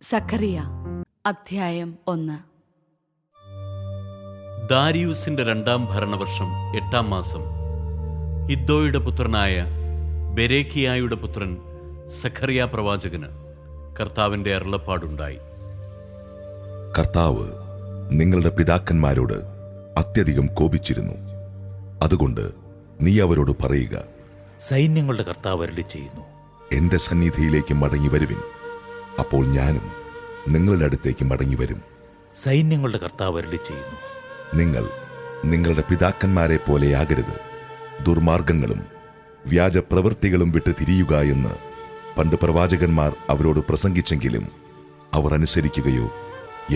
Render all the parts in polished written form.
സഖറിയ അധ്യായം 1. ദാരിയൂസിന്റെ 2-ാം ഭരണവർഷം 8-ാം മാസം ഇദ്ദോയുടെ പുത്രനായ ബെരേക്കിയായുടെ പുത്രൻ സഖറിയ പ്രവാചകന് കർത്താവിന്റെ അരുളപ്പാടുണ്ടായി. കർത്താവ് നിങ്ങളുടെ പിതാക്കന്മാരോട് അത്യധികം കോപിച്ചിരുന്നു. അതുകൊണ്ട് നീ അവരോട് പറയുക, സൈന്യങ്ങളുടെ കർത്താവ് അരുളിച്ചെയ്യുന്നു, എന്റെ സന്നിധിയിലേക്ക് മടങ്ങി വരുവിൻ, അപ്പോൾ ഞാനും നിങ്ങളുടെ അടുത്തേക്ക് മടങ്ങി വരും. സൈന്യങ്ങളുടെ കർത്താവ് അരുളിച്ചെയ്യുന്നു, നിങ്ങൾ നിങ്ങളുടെ പിതാക്കന്മാരെ പോലെയാകരുത്. ദുർമാർഗങ്ങളും വ്യാജപ്രവൃത്തികളും വിട്ട് തിരിയുക എന്ന് പണ്ട് പ്രവാചകന്മാർ അവരോട് പ്രസംഗിച്ചെങ്കിലും അവർ അനുസരിക്കുകയോ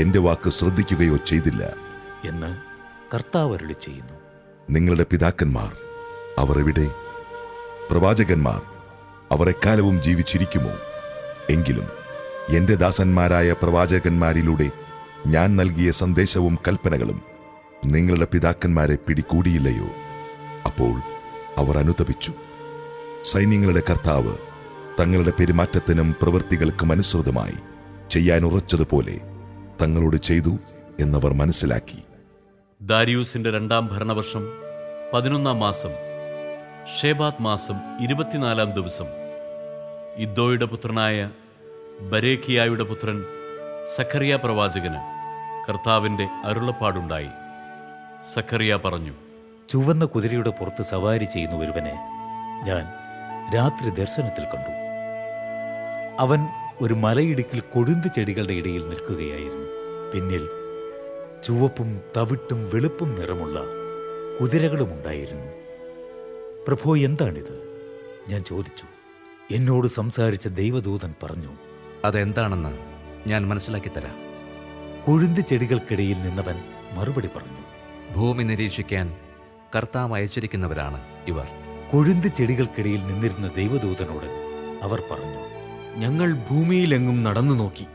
എന്റെ വാക്ക് ശ്രദ്ധിക്കുകയോ ചെയ്തില്ല എന്ന് കർത്താവ് അരുളിച്ചെയ്യുന്നു. നിങ്ങളുടെ പിതാക്കന്മാർ അവർ എവിടെ? പ്രവാചകന്മാർ അവർ എക്കാലവും ജീവിച്ചിരിക്കുമോ? എങ്കിലും എന്റെ ദാസന്മാരായ പ്രവാചകന്മാരിലൂടെ ഞാൻ നൽകിയ സന്ദേശവും കൽപ്പനകളും നിങ്ങളുടെ പിതാക്കന്മാരെ പിടികൂടിയില്ലയോ? അപ്പോൾ അവർ അനുതപിച്ചു. സൈന്യങ്ങളുടെ കർത്താവ് തങ്ങളുടെ പെരുമാറ്റത്തിനും പ്രവൃത്തികൾക്കും അനുസൃതമായി ചെയ്യാൻ ഉറച്ചതുപോലെ തങ്ങളോട് ചെയ്തു എന്നവർ മനസ്സിലാക്കി. ദാരിയൂസിന്റെ 2-ാം ഭരണവർഷം 11-ാം മാസം ഷേബാത്ത് മാസം 24-ാം ദിവസം ഇദ്ദോയുടെ പുത്രനായ ബരേക്കിയായുടെ പുത്രൻ സഖറിയ പ്രവാചകന് കർത്താവിന്റെ അരുളപ്പാടുണ്ടായി. സഖറിയ പറഞ്ഞു, ചുവന്ന കുതിരയുടെ പുറത്ത് സവാരി ചെയ്യുന്ന ഒരുവനെ ഞാൻ രാത്രി ദർശനത്തിൽ കണ്ടു. അവൻ ഒരു മലയിടുക്കിൽ കൊഴുന്ത് ചെടികളുടെ ഇടയിൽ നിൽക്കുകയായിരുന്നു. പിന്നിൽ ചുവപ്പും തവിട്ടും വെളുപ്പും നിറമുള്ള കുതിരകളും ഉണ്ടായിരുന്നു. പ്രഭോ, എന്താണിത്? ഞാൻ ചോദിച്ചു. എന്നോട് സംസാരിച്ച ദൈവദൂതൻ പറഞ്ഞു, അതെന്താണെന്ന് ഞാൻ മനസ്സിലാക്കി തരാം. കൊഴുന്ത് ചെടികൾക്കിടയിൽ നിന്നവൻ മറുപടി പറഞ്ഞു, ഭൂമി നിരീക്ഷിക്കാൻ കർത്താവ് അയച്ചിരിക്കുന്നവരാണ് ഇവർ. കൊഴുന്ത് ചെടികൾക്കിടയിൽ നിന്നിരുന്ന ദൈവദൂതനോട് അവർ പറഞ്ഞു, ഞങ്ങൾ ഭൂമിയിലെങ്ങും നടന്നു നോക്കി,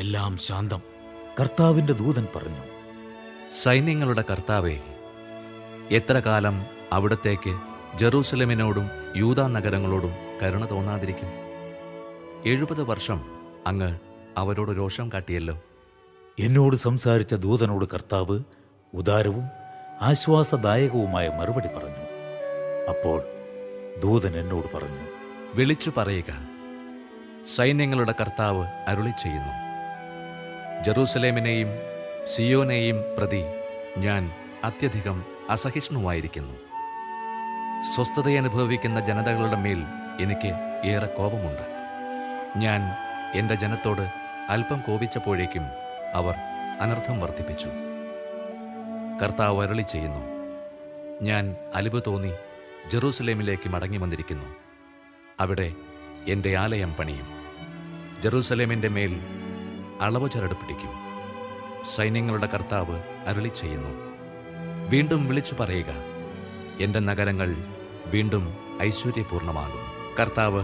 എല്ലാം ശാന്തം. കർത്താവിന്റെ ദൂതൻ പറഞ്ഞു, സൈന്യങ്ങളുടെ കർത്താവേ, എത്ര കാലം അവിടത്തേക്ക് ജെറൂസലേമിനോടും യൂദാ നഗരങ്ങളോടും കരുണ തോന്നാതിരിക്കും? 70 വർഷം അങ്ങ് അവരോട് രോഷം കാട്ടിയല്ലോ. എന്നോട് സംസാരിച്ച ദൂതനോട് കർത്താവ് ഉദാരവും ആശ്വാസദായകവുമായ മറുപടി പറഞ്ഞു. അപ്പോൾ ദൂതൻ എന്നോട് പറഞ്ഞു, വിളിച്ചു പറയുക, സൈന്യങ്ങളുടെ കർത്താവ് അരുളി ചെയ്യുന്നു, ജെറൂസലേമിനെയും സിയോനെയും പ്രതി ഞാൻ അത്യധികം അസഹിഷ്ണുവായിരിക്കുന്നു. സ്വസ്ഥതയനുഭവിക്കുന്ന ജനതകളുടെ മേൽ എനിക്ക് ഏറെ കോപമുണ്ട്. ഞാൻ എൻ്റെ ജനത്തോട് അല്പം കോപിച്ചപ്പോഴേക്കും അവർ അനർത്ഥം വർദ്ധിപ്പിച്ചു. കർത്താവ് അരുളി ചെയ്യുന്നു, ഞാൻ അലിവ് തോന്നി ജെറൂസലേമിലേക്ക് മടങ്ങി വന്നിരിക്കുന്നു. അവിടെ എൻ്റെ ആലയം പണിയും. ജെറൂസലേമിൻ്റെ മേൽ അളവ് ചരട് പിടിക്കും. സൈന്യങ്ങളുടെ കർത്താവ് അരുളി ചെയ്യുന്നു, വീണ്ടും വിളിച്ചു പറയുക, എൻ്റെ നഗരങ്ങൾ വീണ്ടും ഐശ്വര്യപൂർണമാകും. കർത്താവ്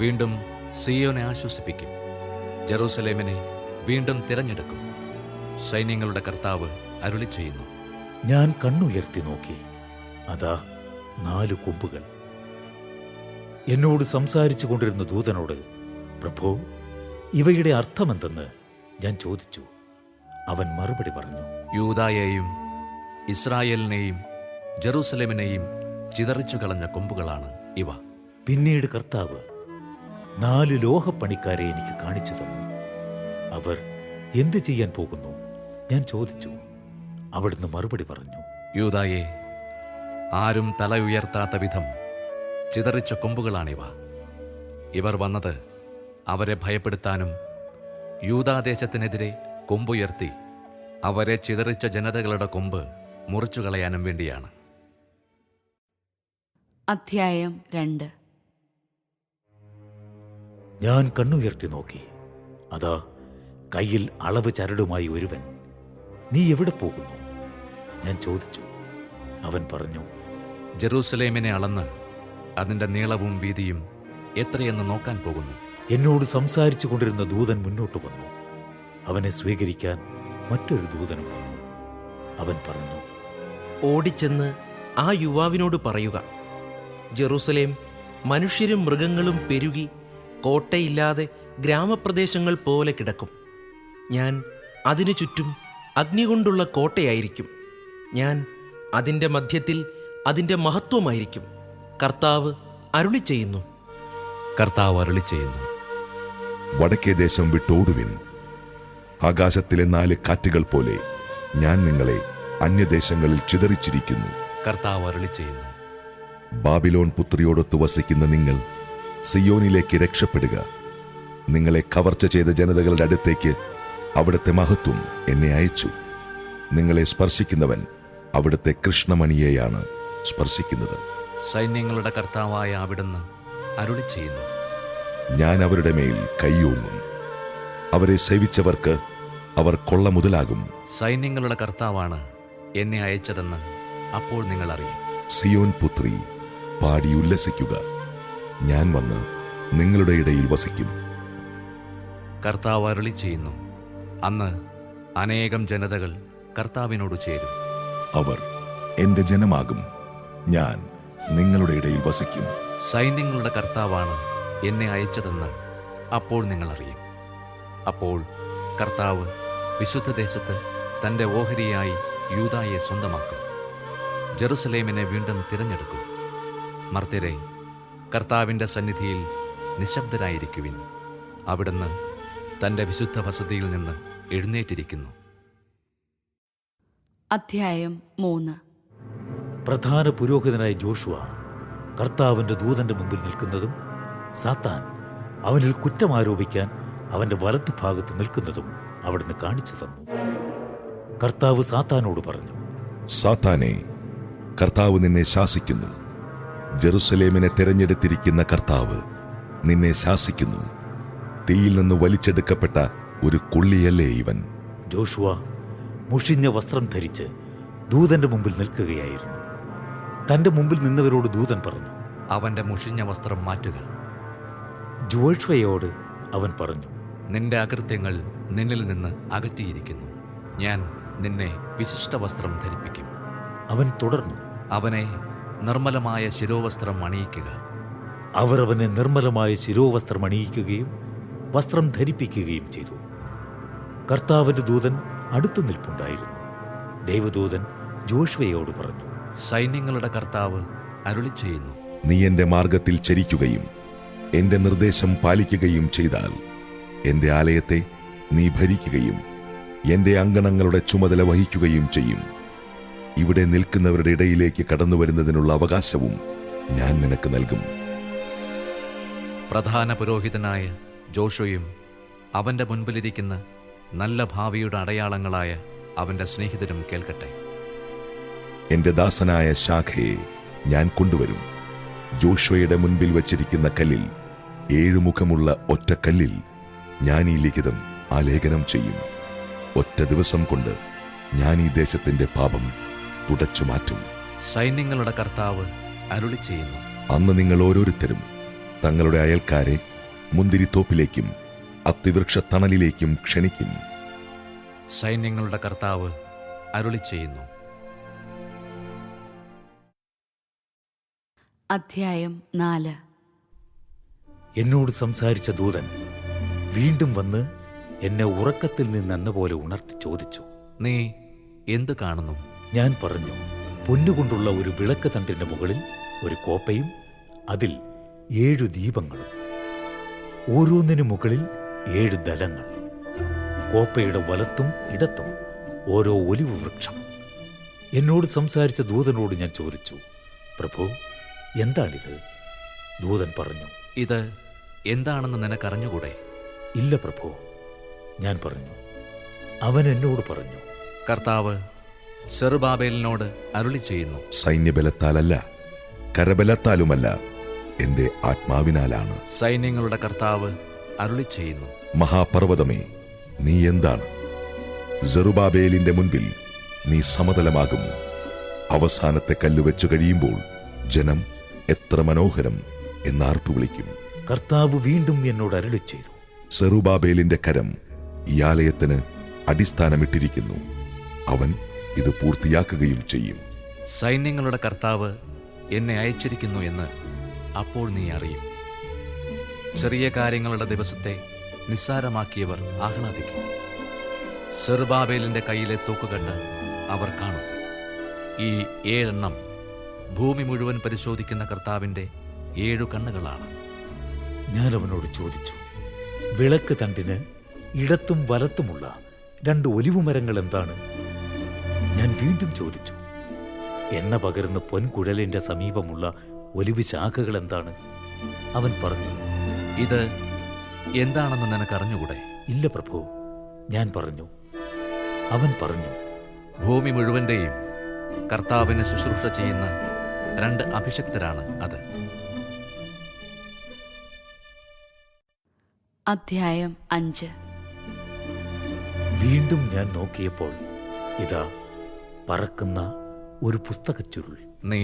വീണ്ടും സിയോനെ ആശ്വസിപ്പിക്കും, ജെറൂസലേമിനെ വീണ്ടും തിരഞ്ഞെടുക്കും. സൈന്യങ്ങളുടെ കർത്താവ് അരുളി ചെയ്യുന്നു. ഞാൻ കണ്ണുയർത്തി നോക്കി, അതാ 4 കൊമ്പുകൾ. എന്നോട് സംസാരിച്ചു കൊണ്ടിരുന്ന ദൂതനോട്, പ്രഭോ, ഇവയുടെ അർത്ഥമെന്തെന്ന് ഞാൻ ചോദിച്ചു. അവൻ മറുപടി പറഞ്ഞു, യൂദായെയും ഇസ്രായേലിനെയും ജെറൂസലേമിനെയും ചിതറിച്ചു കളഞ്ഞ കൊമ്പുകളാണ് ഇവ. പിന്നീട് കർത്താവ് 4 ലോഹപ്പണിക്കാരെ എനിക്ക് കാണിച്ചു തന്നു. അവർ എന്ത് ചെയ്യാൻ പോകുന്നു? ഞാൻ ചോദിച്ചു. അവിടുന്ന് മറുപടി പറഞ്ഞു, യൂദായെ, ആരും തല ഉയർത്താത്ത വിധം ചിതറിച്ച കൊമ്പുകളാണിവ. ഇവർ വന്നത് അവരെ ഭയപ്പെടുത്താനും യൂദാദേശത്തിനെതിരെ കൊമ്പുയർത്തി അവരെ ചിതറിച്ച ജനതകളുടെ കൊമ്പ് മുറിച്ചു കളയാനും വേണ്ടിയാണ്. അധ്യായം 2. ഞാൻ കണ്ണുയർത്തി നോക്കി, അതാ കയ്യിൽ അളവ് ചരടുമായി ഒരുവൻ. നീ എവിടെ പോകുന്നു? ഞാൻ ചോദിച്ചു. അവൻ പറഞ്ഞു, ജെറൂസലേമിനെ അളന്ന് അതിൻ്റെ നീളവും വീതിയും എത്രയെന്ന് നോക്കാൻ പോകുന്നു. എന്നോട് സംസാരിച്ചു കൊണ്ടിരുന്ന ദൂതൻ മുന്നോട്ട് വന്നു. അവനെ സ്വീകരിക്കാൻ മറ്റൊരു ദൂതനും വന്നു. അവൻ പറഞ്ഞു, ഓടിച്ചെന്ന് ആ യുവാവിനോട് പറയുക, ജെറൂസലേം മനുഷ്യരും മൃഗങ്ങളും പെരുകി കോട്ടയില്ലാതെ ഗ്രാമപ്രദേശങ്ങൾ പോലെ കിടക്കും. ഞാൻ അതിനു ചുറ്റും അഗ്നി കൊണ്ടുള്ള കോട്ടയായിരിക്കും. ഞാൻ അതിൻ്റെ മധ്യത്തിൽ അതിൻ്റെ മഹത്വമായിരിക്കും. കർത്താവ് അരുളി ചെയ്യുന്നു. കർത്താവ് അരുളി ചെയ്യുന്നു. വടക്കേ ദേശം വിട്ടോടുവിൻ. ആകാശത്തിലെ 4 കാറ്റുകൾ പോലെ ഞാൻ നിങ്ങളെ അന്യദേശങ്ങളിൽ ചിതറിച്ചിരിക്കുന്നു. കർത്താവ് അരുളി ചെയ്യുന്നു. ബാബിലോൺ പുത്രിയോടൊത്ത് വസിക്കുന്ന നിങ്ങൾ സിയോനിലേക്ക് രക്ഷപ്പെടുക. നിങ്ങളെ കവർച്ച ചെയ്ത ജനതകളുടെ അടുത്തേക്ക് അവിടുത്തെ മഹത്വം എന്നെ അയച്ചു. നിങ്ങളെ സ്പർശിക്കുന്നവൻ അവിടുത്തെ കൃഷ്ണമണിയെയാണ് സ്പർശിക്കുന്നത്. സൈന്യങ്ങളുടെ കർത്താവായ അവിടുന്ന് അരുളി ചെയ്യുന്നു. ഞാൻ അവരുടെ മേൽ കൈയോങ്ങും. അവരെ സേവിച്ചവർക്ക് അവർ കൊള്ള മുതലാകും. സൈന്യങ്ങളുടെ കർത്താവാണ് എന്നെ അയച്ചതെന്ന് അപ്പോൾ നിങ്ങൾ അറിയും. സിയോൻ പുത്രി, പാടി ഉല്ലസിക്കുക. ഞാൻ വന്ന് നിങ്ങളുടെ ഇടയിൽ വസിക്കും. കർത്താവ് അരുളി ചെയ്യുന്നു. അന്ന് അനേകം ജനതകൾ കർത്താവിനോട് ചേരും. അവർ എന്റെ ജനമാകും. ഞാൻ നിങ്ങളുടെ ഇടയിൽ വസിക്കും. സൈന്യങ്ങളുടെ കർത്താവാണ് എന്നെ അയച്ചതെന്ന് അപ്പോൾ നിങ്ങൾ അറിയും. അപ്പോൾ കർത്താവ് വിശുദ്ധദേശത്ത് തൻ്റെ ഓഹരിയായി യൂദായെ സ്വന്തമാക്കും. ജെറുസലേമിനെ വീണ്ടും തിരഞ്ഞെടുക്കും. മർത്യരെ, കർത്താവിൻ്റെ സന്നിധിയിൽ നിശബ്ദരായിരിക്കുവിൻ. അവിടുന്ന് തൻ്റെ വിശുദ്ധ വസതിയിൽ നിന്ന് എഴുന്നേറ്റിരിക്കുന്നു. അധ്യായം 3. പ്രധാന പുരോഹിതനായ ജോഷുവ കർത്താവിൻ്റെ ദൂതന്റെ മുമ്പിൽ നിൽക്കുന്നതും സാത്താൻ അവനിൽ കുറ്റം ആരോപിക്കാൻ അവൻ്റെ വലത്തുഭാഗത്ത് നിൽക്കുന്നതും അവിടുന്ന് കാണിച്ചു തന്നു. കർത്താവ് സാത്താനോട് പറഞ്ഞു, സാത്താനെ, കർത്താവ് നിന്നെ ശാസിക്കുന്നു. ജെറുസലേമിനെ തിരഞ്ഞെടുത്തിരിക്കുന്ന കർത്താവ് നിന്നെ ശാസിക്കുന്നു. തീയിൽ നിന്ന് വലിച്ചെടുക്കപ്പെട്ട ഒരു കൊള്ളിയല്ലേ ഇവൻ? ജോഷുവ മുഷിഞ്ഞ വസ്ത്രം ധരിച്ച് ദൂതന്റെ മുമ്പിൽ നിൽക്കുകയായിരുന്നു. തന്റെ മുമ്പിൽ നിന്നവരോട് ദൂതൻ പറഞ്ഞു, അവൻ്റെ മുഷിഞ്ഞ വസ്ത്രം മാറ്റുക. ജോഷുവയോട് അവൻ പറഞ്ഞു, നിന്റെ അകൃത്യങ്ങൾ നിന്നിൽ നിന്ന് അകറ്റിയിരിക്കുന്നു. ഞാൻ നിന്നെ വിശിഷ്ട വസ്ത്രം ധരിപ്പിക്കും. അവൻ തുടർന്നു, അവനെ നിർമ്മലമായ ശിരോവസ്ത്രം അണിയിക്കുക. അവർ അവനെ നിർമ്മലമായ ശിരോവസ്ത്രം അണിയിക്കുകയും വസ്ത്രം ധരിപ്പിക്കുകയും ചെയ്തു. കർത്താവിന്റെ ദൂതൻ അടുത്തു നിൽപ്പുണ്ടായിരുന്നു. ദൈവദൂതൻ ജോഷുവയോട് പറഞ്ഞു, സൈന്യങ്ങളുടെ കർത്താവ് അരുളി ചെയ്യുന്നു. നീ എന്റെ മാർഗത്തിൽ ചരിക്കുകയും എന്റെ നിർദ്ദേശം പാലിക്കുകയും ചെയ്താൽ എന്റെ ആലയത്തെ നീ ഭരിക്കുകയും എന്റെ അങ്കണങ്ങളുടെ ചുമതല വഹിക്കുകയും ചെയ്യും. ഇവിടെ നിൽക്കുന്നവരുടെ ഇടയിലേക്ക് കടന്നു വരുന്നതിനുള്ള അവകാശവും ഞാൻ നിനക്ക് നൽകും. പ്രധാന പുരോഹിതനായ ജോഷുയും അവൻ്റെ മുൻപിലിരിക്കുന്ന നല്ല ഭാവിയുടെ അടയാളങ്ങളായ അവൻ്റെ സ്നേഹിതരും കേൾക്കട്ടെ. എന്റെ ദാസനായ ശാഖയെ ഞാൻ കൊണ്ടുവരും. ജോഷുവയുടെ മുൻപിൽ വച്ചിരിക്കുന്ന കല്ലിൽ 7 മുഖമുള്ള ഒറ്റ കല്ലിൽ ഞാൻ ഈ ലിഖിതം ആലേഖനം ചെയ്യും. ഒറ്റ ദിവസം കൊണ്ട് ഞാൻ ഈ ദേശത്തിന്റെ പാപം തുടച്ചു മാറ്റും. സൈന്യങ്ങളുടെ കർത്താവ് അരുളി ചെയ്യുന്നു. അന്ന് നിങ്ങൾ ഓരോരുത്തരും തങ്ങളുടെ അയൽക്കാരെ മുന്തിരിത്തോപ്പിലേക്കും അത്തിവൃക്ഷ തണലിലേക്കും ക്ഷണിക്കും. സൈന്യങ്ങളുടെ കർത്താവ് അരുളി ചെയ്യുന്നു. അധ്യായം 4. എന്നോട് സംസാരിച്ച ദൂതൻ വീണ്ടും വന്ന് എന്നെ ഉറക്കത്തിൽ നിന്നെന്ന പോലെ ഉണർത്തി ചോദിച്ചു, നീ എന്ത് കാണുന്നു? ഞാൻ പറഞ്ഞു, പൊന്നുകൊണ്ടുള്ള ഒരു വിളക്ക് തണ്ടിന്റെ മുകളിൽ ഒരു കോപ്പയും അതിൽ 7 ദീപങ്ങളും, ഓരോന്നിനു മുകളിൽ 7 ദലങ്ങൾ. കോപ്പയുടെ വലത്തും ഇടത്തും ഓരോ ഒലിവ് വൃക്ഷം. എന്നോട് സംസാരിച്ച ദൂതനോട് ഞാൻ ചോദിച്ചു, പ്രഭു, എന്താണിത്? ദൂതൻ പറഞ്ഞു, ഇത് എന്താണെന്ന് നിനക്കറിഞ്ഞുകൂടെ? ഇല്ല പ്രഭു. ഞാൻ പറഞ്ഞു. അവൻ എന്നോട് പറഞ്ഞു, കർത്താവ് സെറുബാബേലിനോട് അരുളി ചെയ്യുന്നു. സൈന്യബലത്താലല്ല, കരബലത്താലുമല്ല, എന്റെ ആത്മാവിനാലാണ്. സൈന്യങ്ങളുടെ കർത്താവ് അരുളി ചെയ്യുന്നു. മഹാപർവ്വതമേ, നീ എന്താണ്? സെറുബാബേലിന്റെ മുൻപിൽ നീ സമതലമാകും. അവസാനത്തെ കല്ലുവെച്ചു കഴിയുമ്പോൾ ജനം എത്ര മനോഹരം എന്നാർപ്പു വിളിക്കും. കർത്താവ് വീണ്ടും എന്നോട് അരുളി ചെയ്തു, സെറുബാബേലിന്റെ കരം ഈ ആലയത്തിന് അടിസ്ഥാനമിട്ടിരിക്കുന്നു. അവൻ ഇത് പൂർത്തിയാക്കുകയും ചെയ്യും. സൈന്യങ്ങളുടെ കർത്താവ് എന്നെ അയച്ചിരിക്കുന്നു എന്ന് അപ്പോൾ നീ അറിയും. ചെറിയ കാര്യങ്ങളുടെ ദിവസത്തെ നിസ്സാരമാക്കിയവർ ആഹ്ലാദിക്കും. സെറുബാബേലിന്റെ കയ്യിലെ തൂക്കുകെട്ട് അവർ കാണും. ഈ 7 എണ്ണം ഭൂമി മുഴുവൻ പരിശോധിക്കുന്ന കർത്താവിന്റെ 7 കണ്ണുകളാണ്. ഞാൻ അവനോട് ചോദിച്ചു, വിളക്ക് തണ്ടിന് ഇടത്തും വലത്തുമുള്ള 2 ഒലിവുമരങ്ങൾ എന്താണ്? ഞാൻ വീണ്ടും ചോദിച്ചു, എണ്ണ പകരുന്ന പൊൻകുഴലിന്റെ സമീപമുള്ള ഒലിവ് ശാഖകൾ എന്താണ്? അവൻ പറഞ്ഞു, ഇത് എന്താണെന്ന് നിനക്കറിഞ്ഞുകൂടെ? ഇല്ല പ്രഭു, ഞാൻ പറഞ്ഞു. അവൻ പറഞ്ഞു, ഭൂമി മുഴുവന്റെയും കർത്താവിന് ശുശ്രൂഷ ചെയ്യുന്ന 2 അഭിഷിക്തരാണ് അത്. അധ്യായം 5. വീണ്ടും ഞാൻ നോക്കിയപ്പോൾ ഇതാ പറക്കുന്ന ഒരു പുസ്തകച്ചുരുൾ. നീ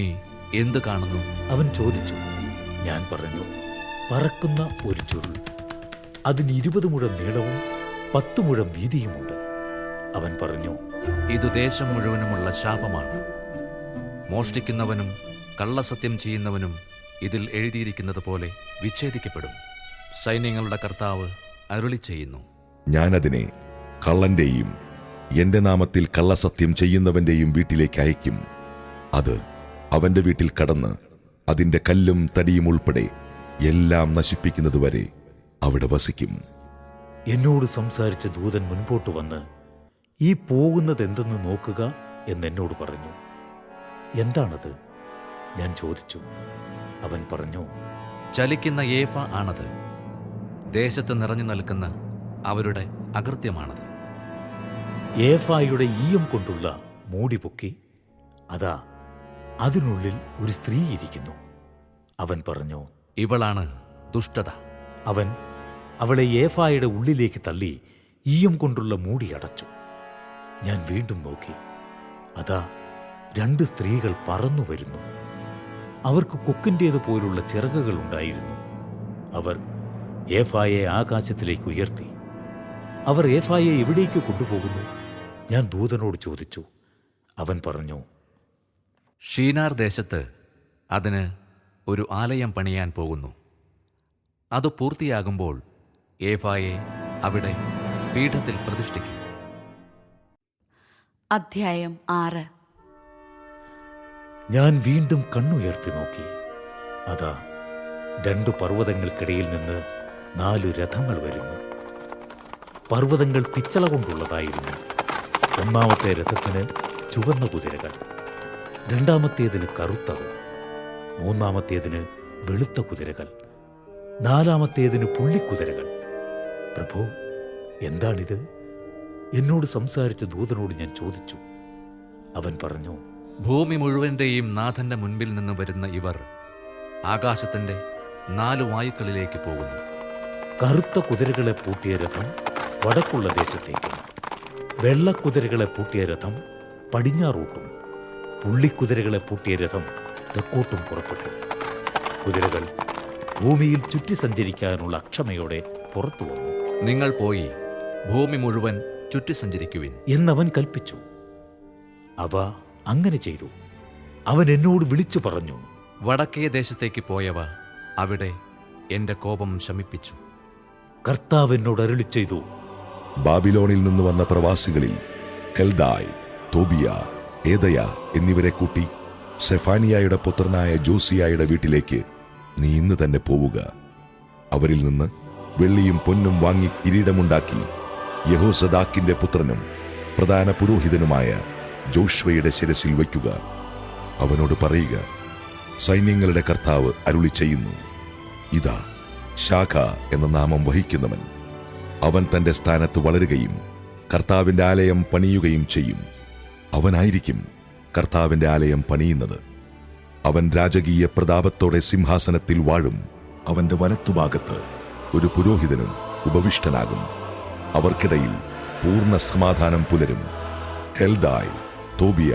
എന്തു കാണുന്നു? അവൻ ചോദിച്ചു. ഞാൻ പറഞ്ഞു, പറക്കുന്ന ഒരു ചുരുൾ. അതിന് 20 മുഴം നീളവും 10 മുഴം വീതിയുമുണ്ട്. അവൻ പറഞ്ഞു, ഇത് ദേശം മുഴുവനുമുള്ള ശാപമാണ്. മോഷ്ടിക്കുന്നവനും കള്ളസത്യം ചെയ്യുന്നവനും ഇതിൽ എഴുതിയിരിക്കുന്നത് പോലെ വിച്ഛേദിക്കപ്പെടും. സൈന്യങ്ങളുടെ കർത്താവ് അരുളി ചെയ്യുന്നു. ഞാനതിനെ കള്ളന്റെയും എന്റെ നാമത്തിൽ കള്ളസത്യം ചെയ്യുന്നവന്റെയും വീട്ടിലേക്ക് അയക്കും. അത് അവന്റെ വീട്ടിൽ കടന്ന് അതിന്റെ കല്ലും തടിയും ഉൾപ്പെടെ എല്ലാം നശിപ്പിക്കുന്നതുവരെ അവിടെ വസിക്കും. എന്നോട് സംസാരിച്ച ദൂതൻ മുൻപോട്ട് വന്ന്, ഈ പോകുന്നതെന്തെന്ന് നോക്കുക എന്നെന്നോട് പറഞ്ഞു. എന്താണത്? ഞാൻ ചോദിച്ചു. അവൻ പറഞ്ഞു, ചലിക്കുന്ന ഏഫ ആണത്. ദേശത്ത് നിറഞ്ഞു നിൽക്കുന്ന അവരുടെ അകൃത്യമാണത്. ഏഫായുടെ ഈയം കൊണ്ടുള്ള മൂടി പൊക്കി, അതാ അതിനുള്ളിൽ ഒരു സ്ത്രീ ഇരിക്കുന്നു. അവൻ പറഞ്ഞു, ഇവളാണ് ദുഷ്ടത. അവൻ അവളെ ഏഫായുടെ ഉള്ളിലേക്ക് തള്ളി ഈയം കൊണ്ടുള്ള മൂടി അടച്ചു. ഞാൻ വീണ്ടും നോക്കി, അതാ 2 സ്ത്രീകൾ പറന്നു വരുന്നു. അവർക്ക് കൊക്കിൻ്റേതുപോലുള്ള ചിറകുകൾ ഉണ്ടായിരുന്നു. അവർ ഏഫായെ ആകാശത്തിലേക്ക് ഉയർത്തി. അവർ ഏഫായെ എവിടേക്ക് കൊണ്ടുപോകുന്നു? ഞാൻ ദൂതനോട് ചോദിച്ചു. അവൻ പറഞ്ഞു, ഷീനാർ ദേശത്ത് അതിന് ഒരു ആലയം പണിയാൻ പോകുന്നു. അത് പൂർത്തിയാകുമ്പോൾ ഏഫായെ അവിടെ പീഠത്തിൽ പ്രതിഷ്ഠിക്കും. അധ്യായം 6. ഞാൻ വീണ്ടും കണ്ണുയർത്തി നോക്കി. അതാ 2 പർവ്വതങ്ങൾക്കിടയിൽ നിന്ന് 4 രഥങ്ങൾ വരുന്നു. പർവ്വതങ്ങൾ പിച്ചള കൊണ്ടുള്ളതായിരുന്നു. ഒന്നാമത്തെ രഥത്തിന് ചുവന്ന കുതിരകൾ, രണ്ടാമത്തേതിന് കറുത്തത്, മൂന്നാമത്തേതിന് വെളുത്ത കുതിരകൾ, നാലാമത്തേതിന് പുള്ളിക്കുതിരകൾ. പ്രഭു, എന്താണിത്? എന്നോട് സംസാരിച്ച ദൂതനോട് ഞാൻ ചോദിച്ചു. അവൻ പറഞ്ഞു, ഭൂമി മുഴുവന്റെയും നാഥന്റെ മുൻപിൽ നിന്ന് വരുന്ന ഇവർ ആകാശത്തിന്റെ 4 വായുക്കളിലേക്ക് പോകുന്നു. കറുത്ത കുതിരകളെ പൂട്ടിയ രഥം വടക്കുള്ള ദേശത്തേക്കും, വെള്ളക്കുതിരകളെ പൂട്ടിയ രഥം പടിഞ്ഞാറോട്ടും, പുള്ളിക്കുതിരകളെ പൂട്ടിയ രഥം തെക്കോട്ടും പുറപ്പെട്ടു. കുതിരകൾ ഭൂമിയിൽ ചുറ്റി സഞ്ചരിക്കാനുള്ള അക്ഷമയോടെ പുറത്തു വന്നു. നിങ്ങൾ പോയി ഭൂമി മുഴുവൻ ചുറ്റി സഞ്ചരിക്കുവിൻ എന്നവൻ കൽപ്പിച്ചു. അവ അങ്ങനെ ചെയ്തു. അവൻ എന്നോട് വിളിച്ചു പറഞ്ഞു, വടക്കേ ദേശത്തേക്ക് പോയവ അവിടെ എന്റെ കോപം ശമിപ്പിച്ചു. കർത്താവ് എന്നോട് അരുളി ചെയ്തു, ബാബിലോണിൽ നിന്ന് വന്ന പ്രവാസികളിൽ ഹെൽദായ്, തോബിയ, ഏദയ എന്നിവരെ കൂട്ടി സെഫാനിയായുടെ പുത്രനായ ജോസിയായുടെ വീട്ടിലേക്ക് നീ ഇന്ന് തന്നെ പോവുക. അവരിൽ നിന്ന് വെള്ളിയും പൊന്നും വാങ്ങി കിരീടമുണ്ടാക്കി യഹോസദാക്കിന്റെ പുത്രനും പ്രധാന പുരോഹിതനുമായ ജോഷ്വയുടെ ശിരസിൽ വയ്ക്കുക. അവനോട് പറയുക, സൈന്യങ്ങളുടെ കർത്താവ് അരുളി ചെയ്യുന്നു, ഇതാ ശാഖ എന്ന നാമം വഹിക്കുന്നവൻ. അവൻ തന്റെ സ്ഥാനത്ത് വളരുകയും കർത്താവിന്റെ ആലയം പണിയുകയും ചെയ്യും. അവനായിരിക്കും കർത്താവിന്റെ ആലയം പണിയുന്നത്. അവൻ രാജകീയ പ്രതാപത്തോടെ സിംഹാസനത്തിൽ വാഴും. അവന്റെ വലത്തുഭാഗത്ത് ഒരു പുരോഹിതനും ഉപവിഷ്ടനാകും. അവർക്കിടയിൽ പൂർണ്ണ സമാധാനം പുലരും. ഹെൽദായ്, തോബിയ,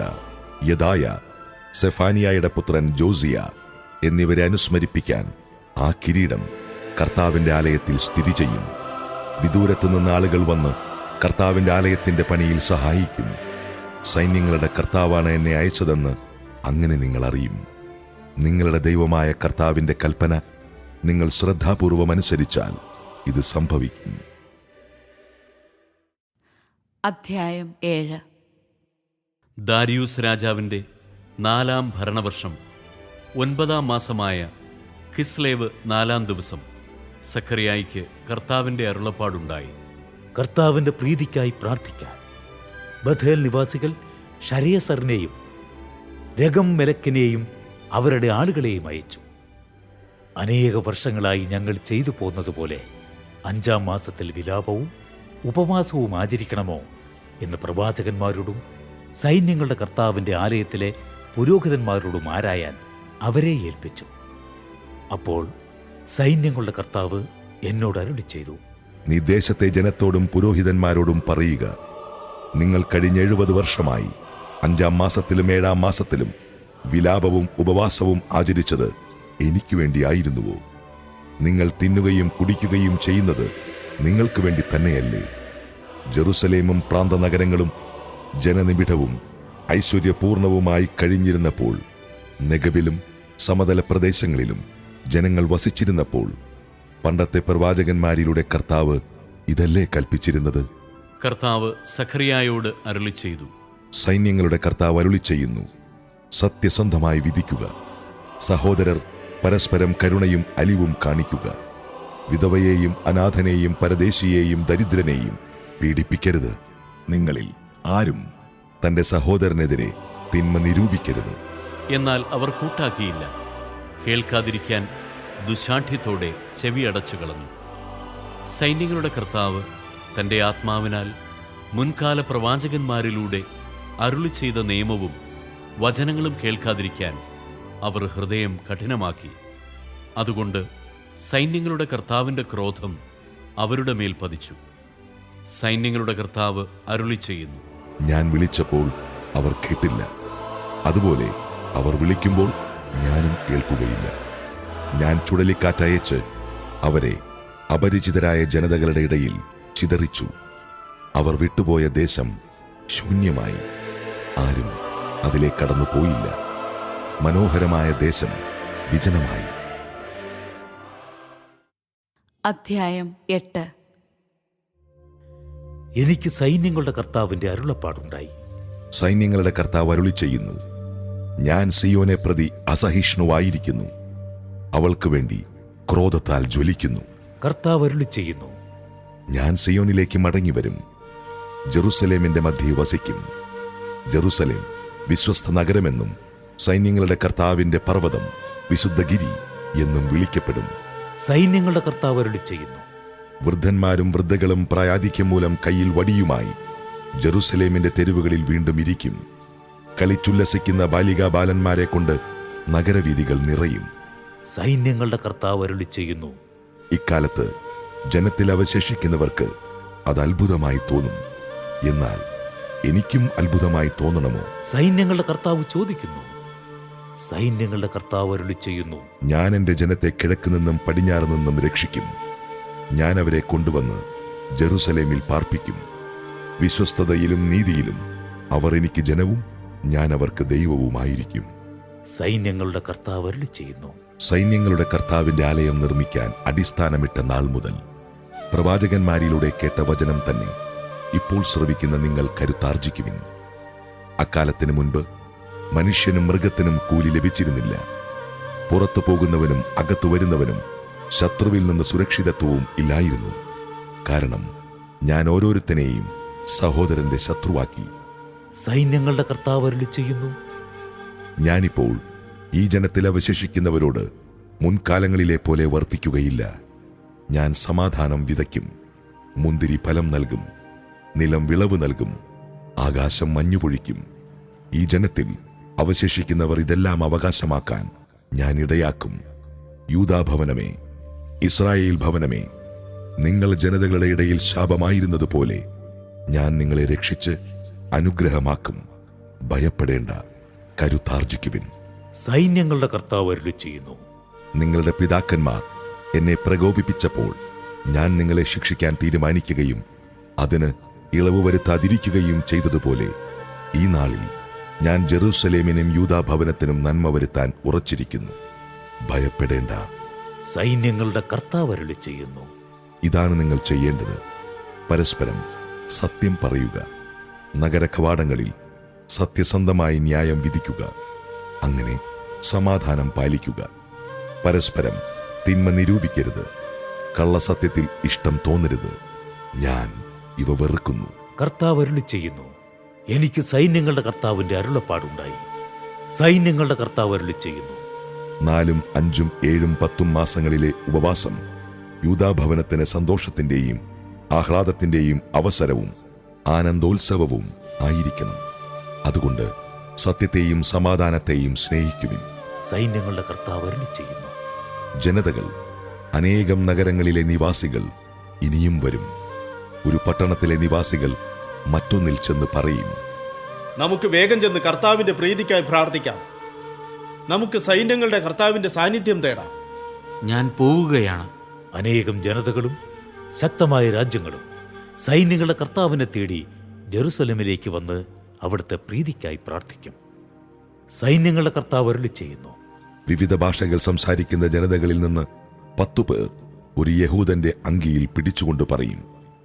യദായ, സെഫാനിയായുടെ പുത്രൻ ജോസിയ എന്നിവരെ അനുസ്മരിപ്പിക്കാൻ ആ കിരീടം കർത്താവിന്റെ ആലയത്തിൽ സ്ഥിതി ചെയ്യും. വിദൂരത്തു നിന്ന് ആളുകൾ വന്ന് കർത്താവിന്റെ ആലയത്തിന്റെ പണിയിൽ സഹായിക്കും. സൈന്യങ്ങളുടെ കർത്താവാണ് എന്നെ അയച്ചതെന്ന് അങ്ങനെ നിങ്ങൾ അറിയും. നിങ്ങളുടെ ദൈവമായ കർത്താവിന്റെ കൽപ്പന നിങ്ങൾ ശ്രദ്ധാപൂർവം അനുസരിച്ചാൽ ഇത് സംഭവിക്കും. അധ്യായം 7. ദാരിയൂസ് രാജാവിൻ്റെ 4-ാം ഭരണവർഷം 9-ാം മാസമായ കിസ്ലേവ് 4-ാം ദിവസം സഖറിയായിക്ക് കർത്താവിൻ്റെ അരുളപ്പാടുണ്ടായി. കർത്താവിന്റെ പ്രീതിക്കായി പ്രാർത്ഥിക്കാൻ ബഥേൽ നിവാസികൾ ഷരേസറിനെയും രഗം മെലക്കിനെയും അവരുടെ ആളുകളെയും അയച്ചു. അനേക വർഷങ്ങളായി ഞങ്ങൾ ചെയ്തു പോന്നതുപോലെ 5-ാം മാസത്തിൽ വിലാപവും ഉപവാസവും ആചരിക്കണമോ എന്ന് പ്രവാചകന്മാരോടും സൈന്യങ്ങളുടെ കർത്താവിന്റെ ആലയത്തിലെ പുരോഹിതന്മാരോടും ആരായാൻ അവരെ ഏൽപ്പിച്ചു. അപ്പോൾ സൈന്യങ്ങളുടെ കർത്താവ് എന്നോട് അരുളി ചെയ്തു, നീ ദേശത്തെ ജനത്തോടും പുരോഹിതന്മാരോടും പറയുക, നിങ്ങൾ കഴിഞ്ഞ 70 വർഷമായി 5-ാം മാസത്തിലും 7-ാം മാസത്തിലും വിലാപവും ഉപവാസവും ആചരിച്ചത് എനിക്ക് വേണ്ടിയായിരുന്നുവോ? നിങ്ങൾ തിന്നുകയും കുടിക്കുകയും ചെയ്യുന്നത് നിങ്ങൾക്ക് വേണ്ടി തന്നെയല്ലേ? ജെറുസലേമും പ്രാന്തനഗരങ്ങളും ജനനിബിഡവും ഐശ്വര്യപൂർണവുമായി കഴിഞ്ഞിരുന്നപ്പോൾ, നെഗബിലും സമതല പ്രദേശങ്ങളിലും ജനങ്ങൾ വസിച്ചിരുന്നപ്പോൾ, പണ്ടത്തെ പ്രവാചകന്മാരിലൂടെ കർത്താവ് ഇതല്ലേ കൽപ്പിച്ചിരുന്നത്? കർത്താവ് സഖറിയായോട് അരുളി ചെയ്തു, സൈന്യങ്ങളുടെ കർത്താവ് അരുളി ചെയ്യുന്നു, സത്യസന്ധമായി വിധിക്കുക. സഹോദരർ പരസ്പരം കരുണയും അലിവും കാണിക്കുക. വിധവയെയും അനാഥനെയും പരദേശിയെയും ദരിദ്രനെയും പീഡിപ്പിക്കരുത്. നിങ്ങളിൽ ആരും തന്റെ സഹോദരനെതിരെ തിന്മ നിരൂപിക്കരുത്. എന്നാൽ അവർ കൂട്ടാക്കിയില്ല. കേൾക്കാതിരിക്കാൻ ദുശാഠ്യത്തോടെ ചെവി അടച്ചു കളഞ്ഞു. സൈന്യങ്ങളുടെ കർത്താവ് തൻ്റെ ആത്മാവിനാൽ മുൻകാല പ്രവാചകന്മാരിലൂടെ അരുളി ചെയ്ത നിയമവും വചനങ്ങളും കേൾക്കാതിരിക്കാൻ അവർ ഹൃദയം കഠിനമാക്കി. അതുകൊണ്ട് സൈന്യങ്ങളുടെ കർത്താവിൻ്റെ ക്രോധം അവരുടെ മേൽ പതിച്ചു. സൈന്യങ്ങളുടെ കർത്താവ് അരുളി ചെയ്യുന്നു, ഞാൻ വിളിച്ചപ്പോൾ അവർ കേട്ടില്ല, അതുപോലെ അവർ വിളിക്കുമ്പോൾ ഞാനും കേൾക്കുകയില്ല. ഞാൻ ചുഴലിക്കാറ്റയച്ച് അവരെ അപരിചിതരായ ജനതകളുടെ ഇടയിൽ ചിതറിച്ചു. അവർ വിട്ടുപോയ ദേശം ശൂന്യമായി, ആരും അതിലേക്ക് കടന്നുപോയില്ല. മനോഹരമായ ദേശം വിജനമായി. അധ്യായം 8. എനിക്ക് സൈന്യങ്ങളുടെ കർത്താവിന്റെ അരുളപ്പാടുണ്ടായി. സൈന്യങ്ങളുടെ കർത്താവ് അരുളി ചെയ്യുന്നു, ഞാൻ സിയോനെ പ്രതി അസഹിഷ്ണുവായിരിക്കുന്നു, അവൾക്ക് വേണ്ടി ക്രോധത്താൽ ജ്വലിക്കുന്നു. കർത്താവ് അരുളി ചെയ്യുന്നു, ഞാൻ സിയോനിലേക്ക് മടങ്ങിവരും, ജെറുസലേമിന്റെ മധ്യേ വസിക്കും. ജെറുസലേം വിശ്വസ്ത നഗരമെന്നും സൈന്യങ്ങളുടെ കർത്താവിന്റെ പർവ്വതം വിശുദ്ധഗിരി എന്നും വിളിക്കപ്പെടും. സൈന്യങ്ങളുടെ കർത്താവ് അരുളി ചെയ്യുന്നു, വൃദ്ധന്മാരും വൃദ്ധകളും പ്രായാധിക്യം മൂലം കയ്യിൽ വടിയുമായി ജെറുസലേമിന്റെ തെരുവുകളിൽ വീണ്ടും ഇരിക്കും. കളിച്ചുല്ലസിക്കുന്ന ബാലികാ ബാലന്മാരെ കൊണ്ട് നഗരവീഥികൾ നിറയും. സൈന്യങ്ങളുടെ കർത്താവ് അരുളി ചെയ്യുന്നു, ഇക്കാലത്ത് ജനത്തിൽ അവശേഷിക്കുന്നവർക്ക് അത് അത്ഭുതമായി തോന്നും. എന്നാൽ എനിക്കും അത്ഭുതമായി തോന്നണമോ? സൈന്യങ്ങളുടെ കർത്താവ് ചോദിക്കുന്നു. സൈന്യങ്ങളുടെ കർത്താവ് അരുളി ചെയ്യുന്നു, ഞാൻ എൻ്റെ ജനത്തെ കിഴക്ക് നിന്നും പടിഞ്ഞാറ് നിന്നും രക്ഷിക്കും. ഞാൻ അവരെ കൊണ്ടുവന്ന് ജെറുസലേമിൽ പാർപ്പിക്കും. വിശ്വസ്തതയിലും നീതിയിലും അവർ എനിക്ക് ജനവും ഞാൻ അവർക്ക് ദൈവവുമായിരിക്കും. സൈന്യങ്ങളുടെ കർത്താവ് അരുളി ചെയ്യുന്നു, സൈന്യങ്ങളുടെ കർത്താവിന്റെ ആലയം നിർമ്മിക്കാൻ അടിസ്ഥാനമിട്ട നാൾ മുതൽ പ്രവാചകന്മാരിലൂടെ കേട്ട വചനം തന്നെ ഇപ്പോൾ ശ്രവിക്കുന്ന നിങ്ങൾ കരുത്താർജിക്കുവിൻ. അക്കാലത്തിന് മുൻപ് മനുഷ്യനും മൃഗത്തിനും കൂലി ലഭിച്ചിരുന്നില്ല. പുറത്തു പോകുന്നവനും അകത്തു വരുന്നവനും ശത്രുവിൽ നിന്ന് സുരക്ഷിതത്വവും ഇല്ലായിരുന്നു. കാരണം ഞാൻ ഓരോരുത്തനെയും സഹോദരന്റെ ശത്രുവാക്കി. സൈന്യങ്ങളുടെ കർത്താവ് അരുളി ചെയ്യുന്നു, ഞാനിപ്പോൾ ഈ ജനത്തിൽ അവശേഷിക്കുന്നവരോട് മുൻകാലങ്ങളിലെ പോലെ വർത്തിക്കുകയില്ല. ഞാൻ സമാധാനം വിതയ്ക്കും, മുന്തിരി ഫലം നൽകും, നിലം വിളവ് നൽകും, ആകാശം മഞ്ഞുപൊഴിക്കും. ഈ ജനത്തിൽ അവശേഷിക്കുന്നവർ ഇതെല്ലാം അവകാശമാക്കാൻ ഞാൻ ഇടയാക്കും. യൂദാഭവനമേ, ഇസ്രായേൽ ഭവനമേ, നിങ്ങൾ ജനതകളുടെ ഇടയിൽ ശാപമായിരുന്നതുപോലെ ഞാൻ നിങ്ങളെ രക്ഷിച്ച് അനുഗ്രഹമാക്കും. ഭയപ്പെടേണ്ട, കരുത്താർജിക്കുവിൻ. സൈന്യങ്ങളുടെ കർത്താവ് അരുളി ചെയ്യുന്നു, നിങ്ങളുടെ പിതാക്കന്മാർ എന്നെ പ്രകോപിപ്പിച്ചപ്പോൾ ഞാൻ നിങ്ങളെ ശിക്ഷിക്കാൻ തീരുമാനിക്കുകയും അതിന് ഇളവ് വരുത്താതിരിക്കുകയും ചെയ്തതുപോലെ ഈ നാളിൽ ഞാൻ ജെറൂസലേമിനും യൂദാഭവനത്തിനും നന്മ വരുത്താൻ ഉറച്ചിരിക്കുന്നു. ഭയപ്പെടേണ്ട. സൈന്യങ്ങളുടെ കർത്താവ് അരുളി ചെയ്യുന്നു, ഇതാണ് നിങ്ങൾ ചെയ്യേണ്ടത്. പരസ്പരം സത്യം പറയുക. നഗരകവാടങ്ങളിൽ സത്യസന്ധമായി ന്യായം വിധിക്കുക. അങ്ങനെ സമാധാനം പാലിക്കുക. പരസ്പരം തിന്മ നിരൂപിക്കരുത്. കള്ളസത്യത്തിൽ ഇഷ്ടം തോന്നരുത്. ഞാൻ ഇവ വെറുക്കുന്നു. കർത്താവ് അരുളി ചെയ്യുന്നു, എനിക്ക് സൈന്യങ്ങളുടെ കർത്താവിന്റെ അരുളപ്പാടുണ്ടായി. സൈന്യങ്ങളുടെ കർത്താവ് അരുളി ചെയ്യുന്നു, 4, 5, 7, 10 മാസങ്ങളിലെ ഉപവാസം യൂദാഭവനത്തിന് സന്തോഷത്തിന്റെയും ആഹ്ലാദത്തിന്റെയും അവസരവും ആനന്ദോത്സവവും ആയിരിക്കണം. അതുകൊണ്ട് സത്യത്തെയും സമാധാനത്തെയും സ്നേഹിക്കുവിൻ. സൈന്യങ്ങളുടെ കർത്താവ് അരുളി ചെയ്യുന്നു. ജനതകൾ, അനേകം നഗരങ്ങളിലെ നിവാസികൾ ഇനിയും വരും. ഒരു പട്ടണത്തിലെ നിവാസികൾ മറ്റൊന്നിൽ ചെന്ന് പറയും, നമുക്ക് വേഗം ചെന്ന് കർത്താവിന്റെ പ്രീതിക്കായി പ്രാർത്ഥിക്കാം. നമുക്ക് സൈന്യങ്ങളുടെ കർത്താവിന്റെ സാന്നിധ്യം തേടാം. ഞാൻ പോവുകയാണ്. അനേകം ജനതകളും ശക്തമായ രാജ്യങ്ങളും സൈന്യങ്ങളുടെ കർത്താവിനെ തേടി ജെറുസലമിലേക്ക് വന്ന് അവിടുത്തെ പ്രീതിക്കായി പ്രാർത്ഥിക്കും. സൈന്യങ്ങളുടെ കർത്താവ് അരുളി ചെയ്യുന്നു, വിവിധ ഭാഷകൾ സംസാരിക്കുന്ന ജനതകളിൽ നിന്ന് 10 പേർ ഒരു യഹൂദന്റെ അങ്കിയിൽ പിടിച്ചുകൊണ്ട് പറയും,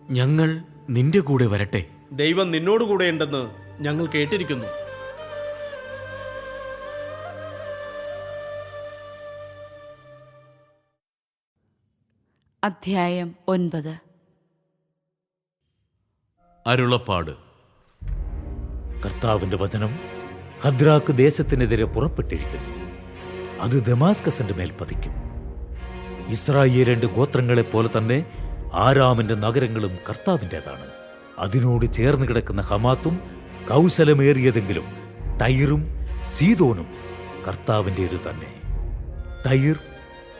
ഞങ്ങൾ നിന്റെ കൂടെ വരട്ടെ. ദൈവം നിന്നോടുകൂടെ ഉണ്ടെന്ന് ഞങ്ങൾ കേട്ടിരിക്കുന്നു. അധ്യായം 9. അരുളപ്പാട്. കർത്താവിന്റെ വചനം ഹദ്രാക്ക് ദേശത്തിനെതിരെ പുറപ്പെട്ടിരിക്കുന്നു. അത് ദമാസ്കസിന്റെ മേൽ പതിക്കും. ഇസ്രായേലിന്റെ ഗോത്രങ്ങളെ പോലെ തന്നെ ആരാമിന്റെ നഗരങ്ങളും കർത്താവിൻ്റെതാണ്. അതിനോട് ചേർന്ന് കിടക്കുന്ന ഹമാത്തും കൗശലമേറിയതെങ്കിലും ടൈറും സീദോനും കർത്താവിൻ്റേത് തന്നെ. ടൈർ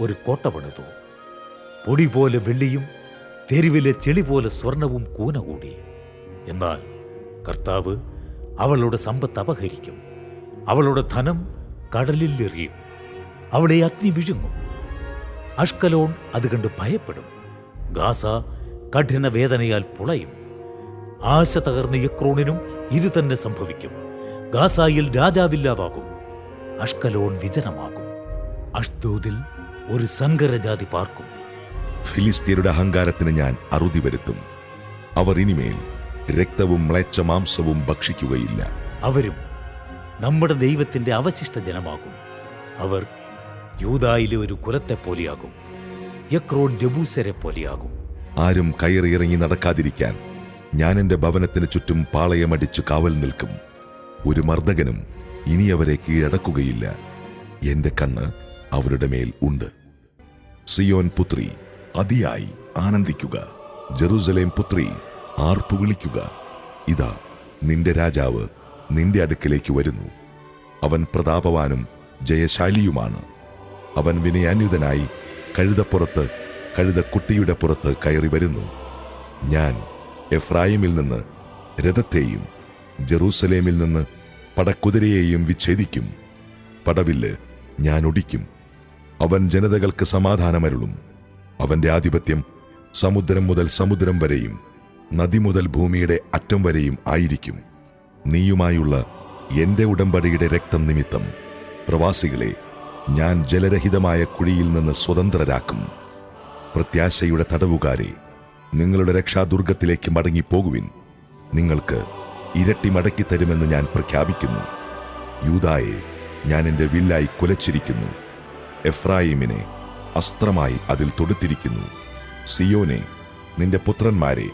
ഒരു കോട്ട പണിതു. പൊടി പോലെ വെള്ളിയും തെരുവിലെ ചെളി പോലെ സ്വർണവും കൂന കൂടി. എന്നാൽ കർത്താവ് അവളുടെ സമ്പത്ത് അപഹരിക്കും. അവളുടെ ധനം കടലിൽ എറിയും. അവളെ അഗ്നി വിഴുങ്ങും. അഷ്കലോൺ അത് കണ്ട് ഭയപ്പെടും. ഗാസ കഠിന വേദനയാൽ പുളയും. ആശ തകർന്ന യക്രോണിനും ഇത് തന്നെ സംഭവിക്കും. ഗാസായിൽ രാജാവില്ലാതാകും. അഷ്കലോൺ വിജനമാകും. അഷ്ദോദിൽ ഒരു സങ്കരജാതി പാർക്കും. ഫിലിസ്തീനയുടെ അഹങ്കാരത്തിന് ഞാൻ അറുതി വരുത്തും. അവർ ഇനിമേൽ രക്തവും മ്ലേച്ഛ മാംസവും ഭക്ഷിക്കുകയില്ല. അവരും നമ്മുടെ ദൈവത്തിന്റെ അവശിഷ്ട ജനമാകും. അവർ യൂദായിലെ ഒരു കുലത്തെ പോലെയാകും. യക്രോൺ ജബൂസരെ പോലെയാകും. ആരും കയറിയിറങ്ങി നടക്കാതിരിക്കാൻ ഞാൻ എന്റെ ഭവനത്തിന് ചുറ്റും പാളയമടിച്ചു കാവൽ നിൽക്കും. ഒരു മർദ്ദകനും ഇനി അവരെ കീഴടക്കുകയില്ല. എന്റെ കണ്ണ് അവരുടെ മേൽ ഉണ്ട്. സിയോൻ പുത്രി, അതിയായി ആനന്ദിക്കുക. ജെറുസലേം പുത്രി, ആർപ്പു വിളിക്കുക. ഇതാ നിന്റെ രാജാവ് നിന്റെ അടുക്കലേക്ക് വരുന്നു. അവൻ പ്രതാപവാനും ജയശാലിയുമാണ്. അവൻ വിനയാന്വിതനായി കഴുതപ്പുറത്ത്, കഴുതക്കുട്ടിയുടെ പുറത്ത് കയറി വരുന്നു. ഞാൻ എഫ്രായിമിൽ നിന്ന് രഥത്തെയും ജെറൂസലേമിൽ നിന്ന് പടക്കുതിരയെയും വിച്ഛേദിക്കും. പടവില്ല് ഞാൻ ഒടിക്കും. അവൻ ജനതകൾക്ക് സമാധാനമരുളും. അവന്റെ ആധിപത്യം സമുദ്രം മുതൽ സമുദ്രം വരെയും നദി മുതൽ ഭൂമിയുടെ അറ്റം വരെയും ആയിരിക്കും. നീയുമായുള്ള എന്റെ ഉടമ്പടിയുടെ രക്തം നിമിത്തം പ്രവാസികളെ ഞാൻ ജലരഹിതമായ കുഴിയിൽ നിന്ന് സ്വതന്ത്രരാക്കും. പ്രത്യാശയുടെ തടവുകാരെ, നിങ്ങളുടെ രക്ഷാദുർഗത്തിലേക്ക് മടങ്ങിപ്പോകുവിൻ. നിങ്ങൾക്ക് ഇരട്ടി മടക്കി തരുമെന്ന് ഞാൻ പ്രഖ്യാപിക്കുന്നു. യൂദായെ ഞാൻ എന്റെ വില്ലായി കുലച്ചിരിക്കുന്നു. എഫ്രായിമിനെ അസ്ത്രമായി അതിൽ തൊടുത്തിരിക്കുന്നു. സിയോനെ, നിന്റെ പുത്രന്മാരെ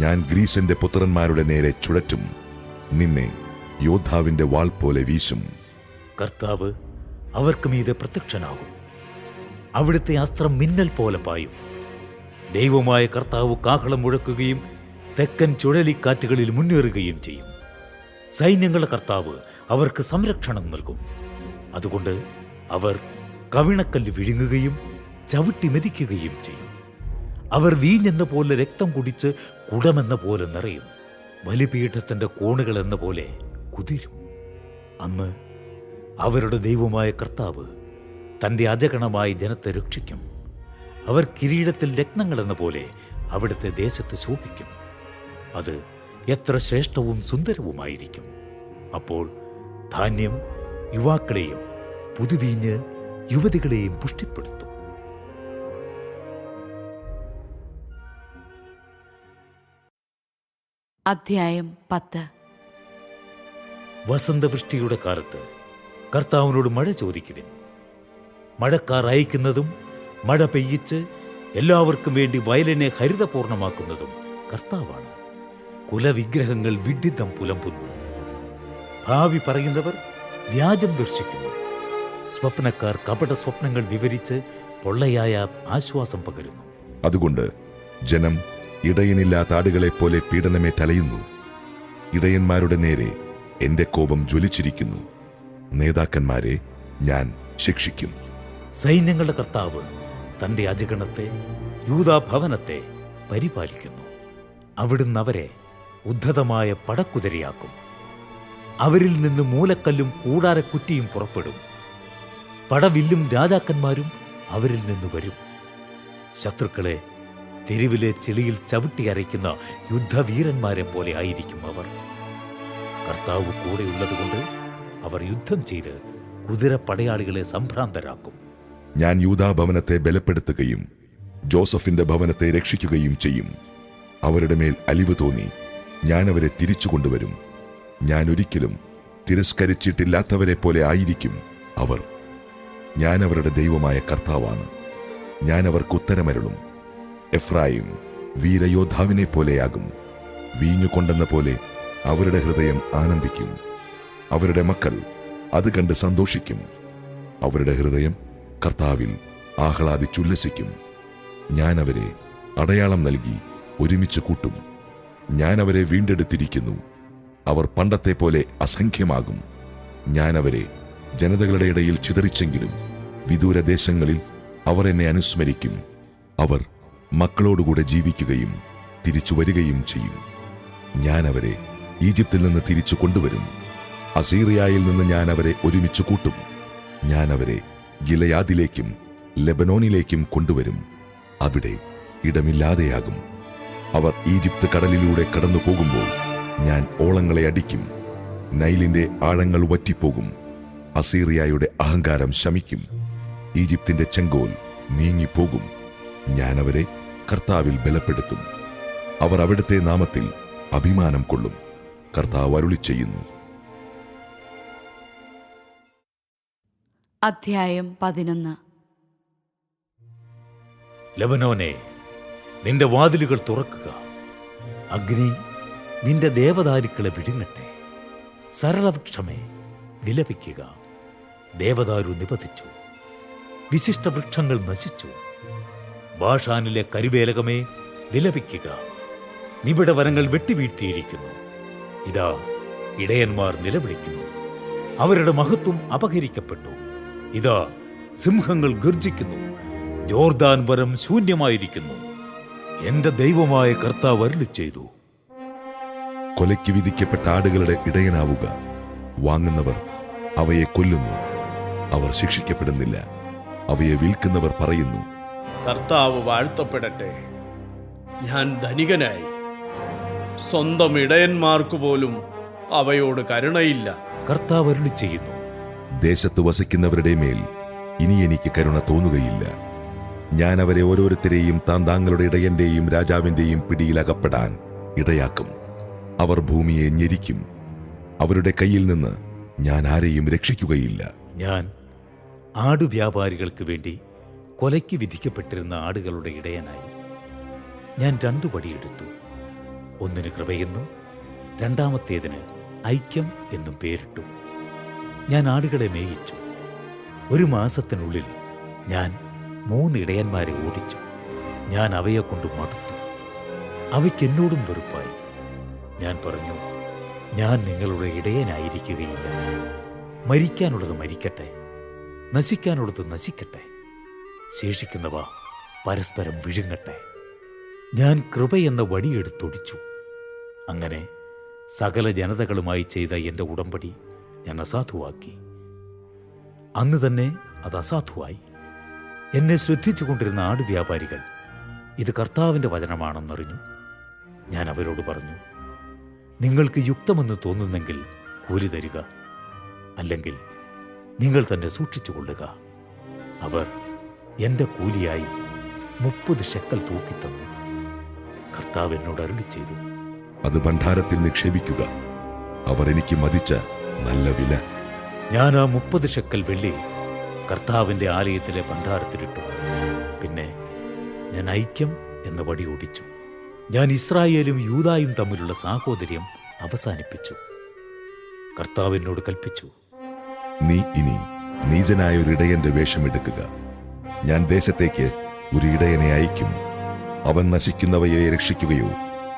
ഞാൻ ഗ്രീസിന്റെ പുത്രന്മാരുടെ നേരെ ചുഴറ്റും. നിന്നെ യോദ്ധാവിന്റെ വാൾ പോലെ വീശും. കർത്താവ് അവർക്ക് മീതെ പ്രത്യക്ഷനാകും. അവിടുത്തെ അസ്ത്രം മിന്നൽ പോലെ പായും. ദൈവമായ കർത്താവ് കാഹളം മുഴക്കുകയും തെക്കൻ ചുഴലിക്കാറ്റുകളിൽ മുന്നേറുകയും ചെയ്യും. സൈന്യങ്ങളുടെ കർത്താവ് അവർക്ക് സംരക്ഷണം നൽകും. അതുകൊണ്ട് അവർ കവിണക്കല്ല് വിഴുങ്ങുകയും ചവിട്ടി മെതിക്കുകയും ചെയ്യും. അവർ വീഞ്ഞെന്ന പോലെ രക്തം കുടിച്ച് കുടമെന്ന പോലെ നിറയും. ബലിപീഠത്തിന്റെ കോണുകൾ എന്ന പോലെ കുതിരും. അന്ന് അവരുടെ ദൈവമായ കർത്താവ് തന്റെ അജഗണമായ ജനത്തെ രക്ഷിക്കും. അവർ കിരീടത്തിൽ രത്നങ്ങളെന്ന പോലെ അവിടുത്തെ ദേശത്ത് ശോഭിക്കും. അത് എത്ര ശ്രേഷ്ഠവും സുന്ദരവുമായിരിക്കും. അപ്പോൾ ധാന്യം യുവാക്കളെയും പുതുവീഞ്ഞ് യുവതികളെയും പുഷ്ടിപ്പെടുത്തും. അധ്യായം 10. വസന്തവൃഷ്ടിയുടെ കാലത്ത് കർത്താവിനോട് മഴ ചോദിക്കുവിൻ. മഴക്കാർ അയക്കുന്നതും മഴ പെയ്യിച്ച് എല്ലാവർക്കും വേണ്ടി വയലിനെ ഹരിതപൂർണമാക്കുന്നതും കർത്താവാണ്. കുലവിഗ്രഹങ്ങൾ വിഡ്ഢിത്തം പുലമ്പുന്നു. ഭാവി പറയുന്നവർ വ്യാജം ദർശിക്കുന്നു. സ്വപ്നക്കാർ കപട സ്വപ്നങ്ങൾ വിവരിച്ച് പൊള്ളയായ ആശ്വാസം പകരുന്നു. അതുകൊണ്ട് ജനം ഇടയനില്ലാത്ത ആടുകളെപ്പോലെ പീഡനമേറ്റലയുന്നു. ഇടയന്മാരുടെ നേരെ എന്റെ കോപം ജ്വലിച്ചിരിക്കുന്നു. നേതാക്കന്മാരെ ഞാൻ ശിക്ഷിക്കും. സൈന്യങ്ങളുടെ കർത്താവ് തന്റെ അജഗണത്തെ, യൂദാഭവനത്തെ പരിപാലിക്കുന്നു. അവിടുന്ന് അവരെ ഉദ്ധതമായ പടക്കുതിരയാക്കും. അവരിൽ നിന്ന് മൂലക്കല്ലും കൂടാരക്കുറ്റിയും പുറപ്പെടും. പടവില്ലും രാജാക്കന്മാരും അവരിൽ നിന്ന് വരും. ശത്രുക്കളെ തെരുവിലെ ചെളിയിൽ ചവിട്ടി അരയ്ക്കുന്ന യുദ്ധവീരന്മാരെ പോലെ ആയിരിക്കും അവർ. കർത്താവ് കൂടെയുള്ളതുകൊണ്ട് അവർ യുദ്ധം ചെയ്ത് കുതിര പടയാളികളെ സംഭ്രാന്തരാക്കും. ഞാൻ യൂദാഭവനത്തെ ബലപ്പെടുത്തുകയും ജോസഫിന്റെ ഭവനത്തെ രക്ഷിക്കുകയും ചെയ്യും. അവരുടെ മേൽ അലിവ് തോന്നി ഞാൻ അവരെ തിരിച്ചു കൊണ്ടുവരും. ഞാൻ ഒരിക്കലും തിരസ്കരിച്ചിട്ടില്ലാത്തവരെ പോലെ ആയിരിക്കും അവർ. ഞാൻ അവരുടെ ദൈവമായ കർത്താവാണ്. ഞാൻ അവർക്ക് ഉത്തരമരുളും. എഫ്രായിം വീരയോദ്ധാവിനെ പോലെയാകും. വീഞ്ഞു കൊണ്ടെന്ന പോലെ അവരുടെ ഹൃദയം ആനന്ദിക്കും. അവരുടെ മക്കൾ അത് കണ്ട് സന്തോഷിക്കും. അവരുടെ ഹൃദയം കർത്താവിൽ ആഹ്ലാദിച്ചുല്ലസിക്കും. ഞാൻ അവരെ അടയാളം നൽകി ഒരുമിച്ച് കൂട്ടും. ഞാൻ അവരെ വീണ്ടെടുത്തിരിക്കുന്നു. അവർ പണ്ടത്തെ പോലെ അസംഖ്യമാകും. ഞാൻ അവരെ ജനതകളുടെ ഇടയിൽ ചിതറിച്ചെങ്കിലും വിദൂരദേശങ്ങളിൽ അവർ എന്നെ അനുസ്മരിക്കും. അവർ മക്കളോടുകൂടെ ജീവിക്കുകയും തിരിച്ചു വരികയും ചെയ്യും. ഞാൻ അവരെ ഈജിപ്തിൽ നിന്ന് തിരിച്ചു കൊണ്ടുവരും. അസീറിയയിൽ നിന്ന് ഞാൻ അവരെ ഒരുമിച്ച് കൂട്ടും. ഞാൻ അവരെ ഗിലയാദിലേക്കും ലെബനോനിലേക്കും കൊണ്ടുവരും. അവിടെ ഇടമില്ലാതെയാകും. അവർ ഈജിപ്ത് കടലിലൂടെ കടന്നു പോകുമ്പോൾ ഞാൻ ഓളങ്ങളെ അടിക്കും. നൈലിന്റെ ആഴങ്ങൾ വറ്റിപ്പോകും. അസീറിയയുടെ അഹങ്കാരം ശമിക്കും. ഈജിപ്തിന്റെ ചെങ്കോൽ നീങ്ങിപ്പോകും. ഞാൻ അവരെ കർത്താവിൽ ബലപ്പെടുത്തും. അവർ അവിടുത്തെ നാമത്തിൽ അഭിമാനം കൊള്ളും. കർത്താവ് അരുളിച്ചെയ്യുന്നു. അധ്യായം 11. ലബനോനെ, നിന്റെ വാതിലുകൾ തുറക്കുക. അഗ്നി നിന്റെ ദേവദാരുക്കളെ വിഴുങ്ങട്ടെ. സരളവൃക്ഷമേ, വിലപിക്കുക. ദേവദാരു നിപതിച്ചു, വിശിഷ്ട വൃക്ഷങ്ങൾ നശിച്ചു. ബാഷാനിലെ കരിവേലകമേ, വിലപിക്കുക. നിബിഡ വനങ്ങൾ വെട്ടിവീഴ്ത്തിയിരിക്കുന്നു. ഇതാ ഇടയന്മാർ നിലവിളിക്കുന്നു. അവരുടെ മഹത്വം അപഹരിക്കപ്പെട്ടു. ഇതാ സിംഹങ്ങൾ ഗർജിക്കുന്നു. ജോർദാൻ വനം ശൂന്യമായിരിക്കുന്നു. എന്റെ ദൈവമായ കർത്താവ് അരുളിച്ചെയ്തു. കൊലയ്ക്ക് വിധിക്കപ്പെട്ട ആടുകളുടെ ഇടയനാവുക. വാങ്ങുന്നവർ അവയെ കൊല്ലുന്നു. അവർ ശിക്ഷിക്കപ്പെടുന്നില്ല. അവയെ വിൽക്കുന്നവർ പറയുന്നു, കർത്താവ് വാഴ്ത്തപ്പെടട്ടെ. ഞാൻ ധനികനായി. സ്വന്തം ഇടയന്മാർക്കു പോലും അവയോട് കരുണയില്ല. കർത്താവ് അരുളിച്ചെയ്യുന്നു. ദേശത്ത് വസിക്കുന്നവരുടെ മേൽ ഇനി എനിക്ക് കരുണ തോന്നുകയില്ല. ഞാൻ അവരെ ഓരോരുത്തരെയും താങ്കളുടെ ഇടയന്റെയും രാജാവിന്റെയും പിടിയിൽ അകപ്പെടാൻ ഇടയാക്കും. അവർ ഭൂമിയെ ഞെരിക്കും. അവരുടെ കയ്യിൽ നിന്ന് ഞാൻ ആരെയും രക്ഷിക്കുകയില്ല. ഞാൻ ആടുവ്യാപാരികൾക്ക് വേണ്ടി കൊലയ്ക്ക് വിധിക്കപ്പെട്ടിരുന്ന ആടുകളുടെ ഇടയനായി. ഞാൻ 2 വടിയെടുത്തു. ഒന്നിന് കൃപയെന്നും രണ്ടാമത്തേതിന് ഐക്യം എന്നും പേരിട്ടു. ഞാൻ ആടുകളെ മേയിച്ചു. 1 മാസത്തിനുള്ളിൽ ഞാൻ 3 ഇടയന്മാരെ ഓടിച്ചു. ഞാൻ അവയെ കൊണ്ട് മടുത്തു. അവയ്ക്കെന്നോടും വെറുപ്പായി. ഞാൻ പറഞ്ഞു, ഞാൻ നിങ്ങളുടെ ഇടയനായിരിക്കുകയില്ല. മരിക്കാനുള്ളത് മരിക്കട്ടെ, നശിക്കാനുള്ളത് നശിക്കട്ടെ. ശേഷിക്കുന്നവ പരസ്പരം വിഴുങ്ങട്ടെ. ഞാൻ കൃപയെന്ന വടിയെടുത്തൊടിച്ചു. അങ്ങനെ സകല ജനതകളുമായി ചെയ്ത എൻ്റെ ഉടമ്പടി ഞാൻ അസാധുവാക്കി. അന്ന് തന്നെ അത് അസാധുവായി. എന്നെ ശ്രദ്ധിച്ചുകൊണ്ടിരുന്ന ആടുവ്യാപാരികൾ ഇത് കർത്താവിൻ്റെ വചനമാണെന്നറിഞ്ഞു. ഞാൻ അവരോട് പറഞ്ഞു, നിങ്ങൾക്ക് യുക്തമെന്ന് തോന്നുന്നെങ്കിൽ കൂലി തരിക, അല്ലെങ്കിൽ നിങ്ങൾ തന്നെ സൂക്ഷിച്ചുകൊള്ളുക. അവർ എൻ്റെ കൂലിയായി 30 ശെക്കൽ തൂക്കിത്തന്നു. കർത്താവ് എന്നോട് അരുളിച്ചെയ്തു, അത് ഭണ്ഡാരത്തിൽ നിക്ഷേപിക്കുക. അവർ എനിക്ക് മതിച്ച നല്ല വില. ഞാൻ ആ 30 ശക്കൽ വെള്ളി കർത്താവിന്റെ ആലയത്തിലെ ഭണ്ഡാരത്തിലിട്ടു. പിന്നെ ഞാൻ ഐക്യം എന്ന വടി ഓടിച്ചു. ഞാൻ ഇസ്രായേലും യൂദായും തമ്മിലുള്ള സാഹോദര്യം അവസാനിപ്പിച്ചു. കർത്താവ് എന്നോട് കൽപ്പിച്ചു, നീ ഇനി നീചനായ ഒരു ഇടയന്റെ വേഷമെടുക്കുക. ഞാൻ ദേശത്തേക്ക് ഒരു ഇടയനെ അയക്കും. അവൻ നശിക്കുന്നവയെ രക്ഷിക്കുകയോ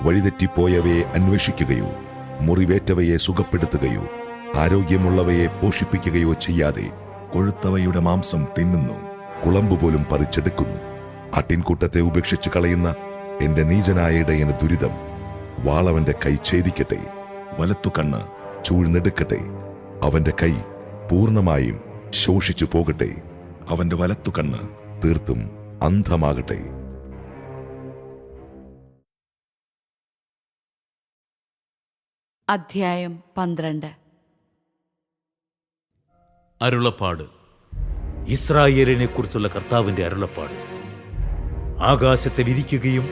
വഴിതെറ്റിപ്പോയവയെ അന്വേഷിക്കുകയോ മുറിവേറ്റവയെ സുഖപ്പെടുത്തുകയോ ആരോഗ്യമുള്ളവയെ പോഷിപ്പിക്കുകയോ ചെയ്യാതെ കൊഴുത്തവയുടെ മാംസം തിന്നുന്നു, കുളമ്പുപോലും പറിച്ചെടുക്കുന്നു. ആട്ടിൻകൂട്ടത്തെ ഉപേക്ഷിച്ചു കളയുന്ന എന്റെ നീചനായ ഇടയന് ദുരിതം. വാളവന്റെ കൈ ഛേദിക്കട്ടെ, വലത്തുകണ്ണ് ചൂഴ്ന്നെടുക്കട്ടെ. അവന്റെ കൈ പൂർണ്ണമായും ശോഷിച്ചു പോകട്ടെ, അവന്റെ വലത്തുകണ്ണ് തീർത്തും അന്ധമാകട്ടെ. അധ്യായം 12. അരുളപ്പാട്. ഇസ്രായേലിനെ കുറിച്ചുള്ള കർത്താവിന്റെ അരുളപ്പാട്. ആകാശത്തെ വിരിക്കുകയും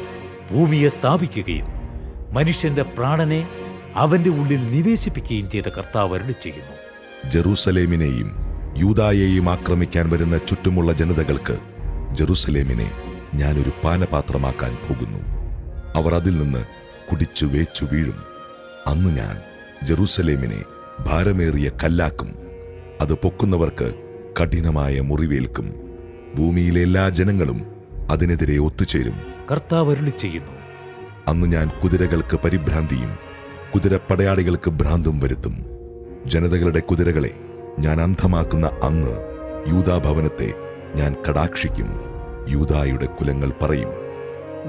ഭൂമിയെ സ്ഥാപിക്കുകയും മനുഷ്യന്റെ പ്രാണനെ അവന്റെ ഉള്ളിൽ നിവേശിപ്പിക്കുകയും ചെയ്ത കർത്താവ് അരുളി ചെയ്യുന്നു. ജെറൂസലേമിനെയും യൂദായെയും ആക്രമിക്കാൻ വരുന്ന ചുറ്റുമുള്ള ജനതകൾക്ക് ജെറൂസലേമിനെ ഞാനൊരു പാനപാത്രമാക്കാൻ പോകുന്നു. അവർ അതിൽ നിന്ന് കുടിച്ചു വേച്ചു വീഴും. അന്ന് ഞാൻ ജെറൂസലേമിനെ ഭാരമേറിയ കല്ലാക്കും. അത് പൊക്കുന്നവർക്ക് കഠിനമായ മുറിവേൽക്കും. ഭൂമിയിലെ എല്ലാ ജനങ്ങളും അതിനെതിരെ ഒത്തുചേരും. കർത്താവ് അരുളി ചെയ്യുന്നു. അന്ന് ഞാൻ കുതിരകൾക്ക് പരിഭ്രാന്തിയും കുതിരപ്പടയാളികൾക്ക് ഭ്രാന്തും വരുത്തും. ജനതകളുടെ കുതിരകളെ ഞാൻ അന്ധമാക്കുന്ന അന്ന് യൂദാഭവനത്തെ ഞാൻ കടാക്ഷിക്കും. യൂദായുടെ കുലങ്ങൾ പറയും,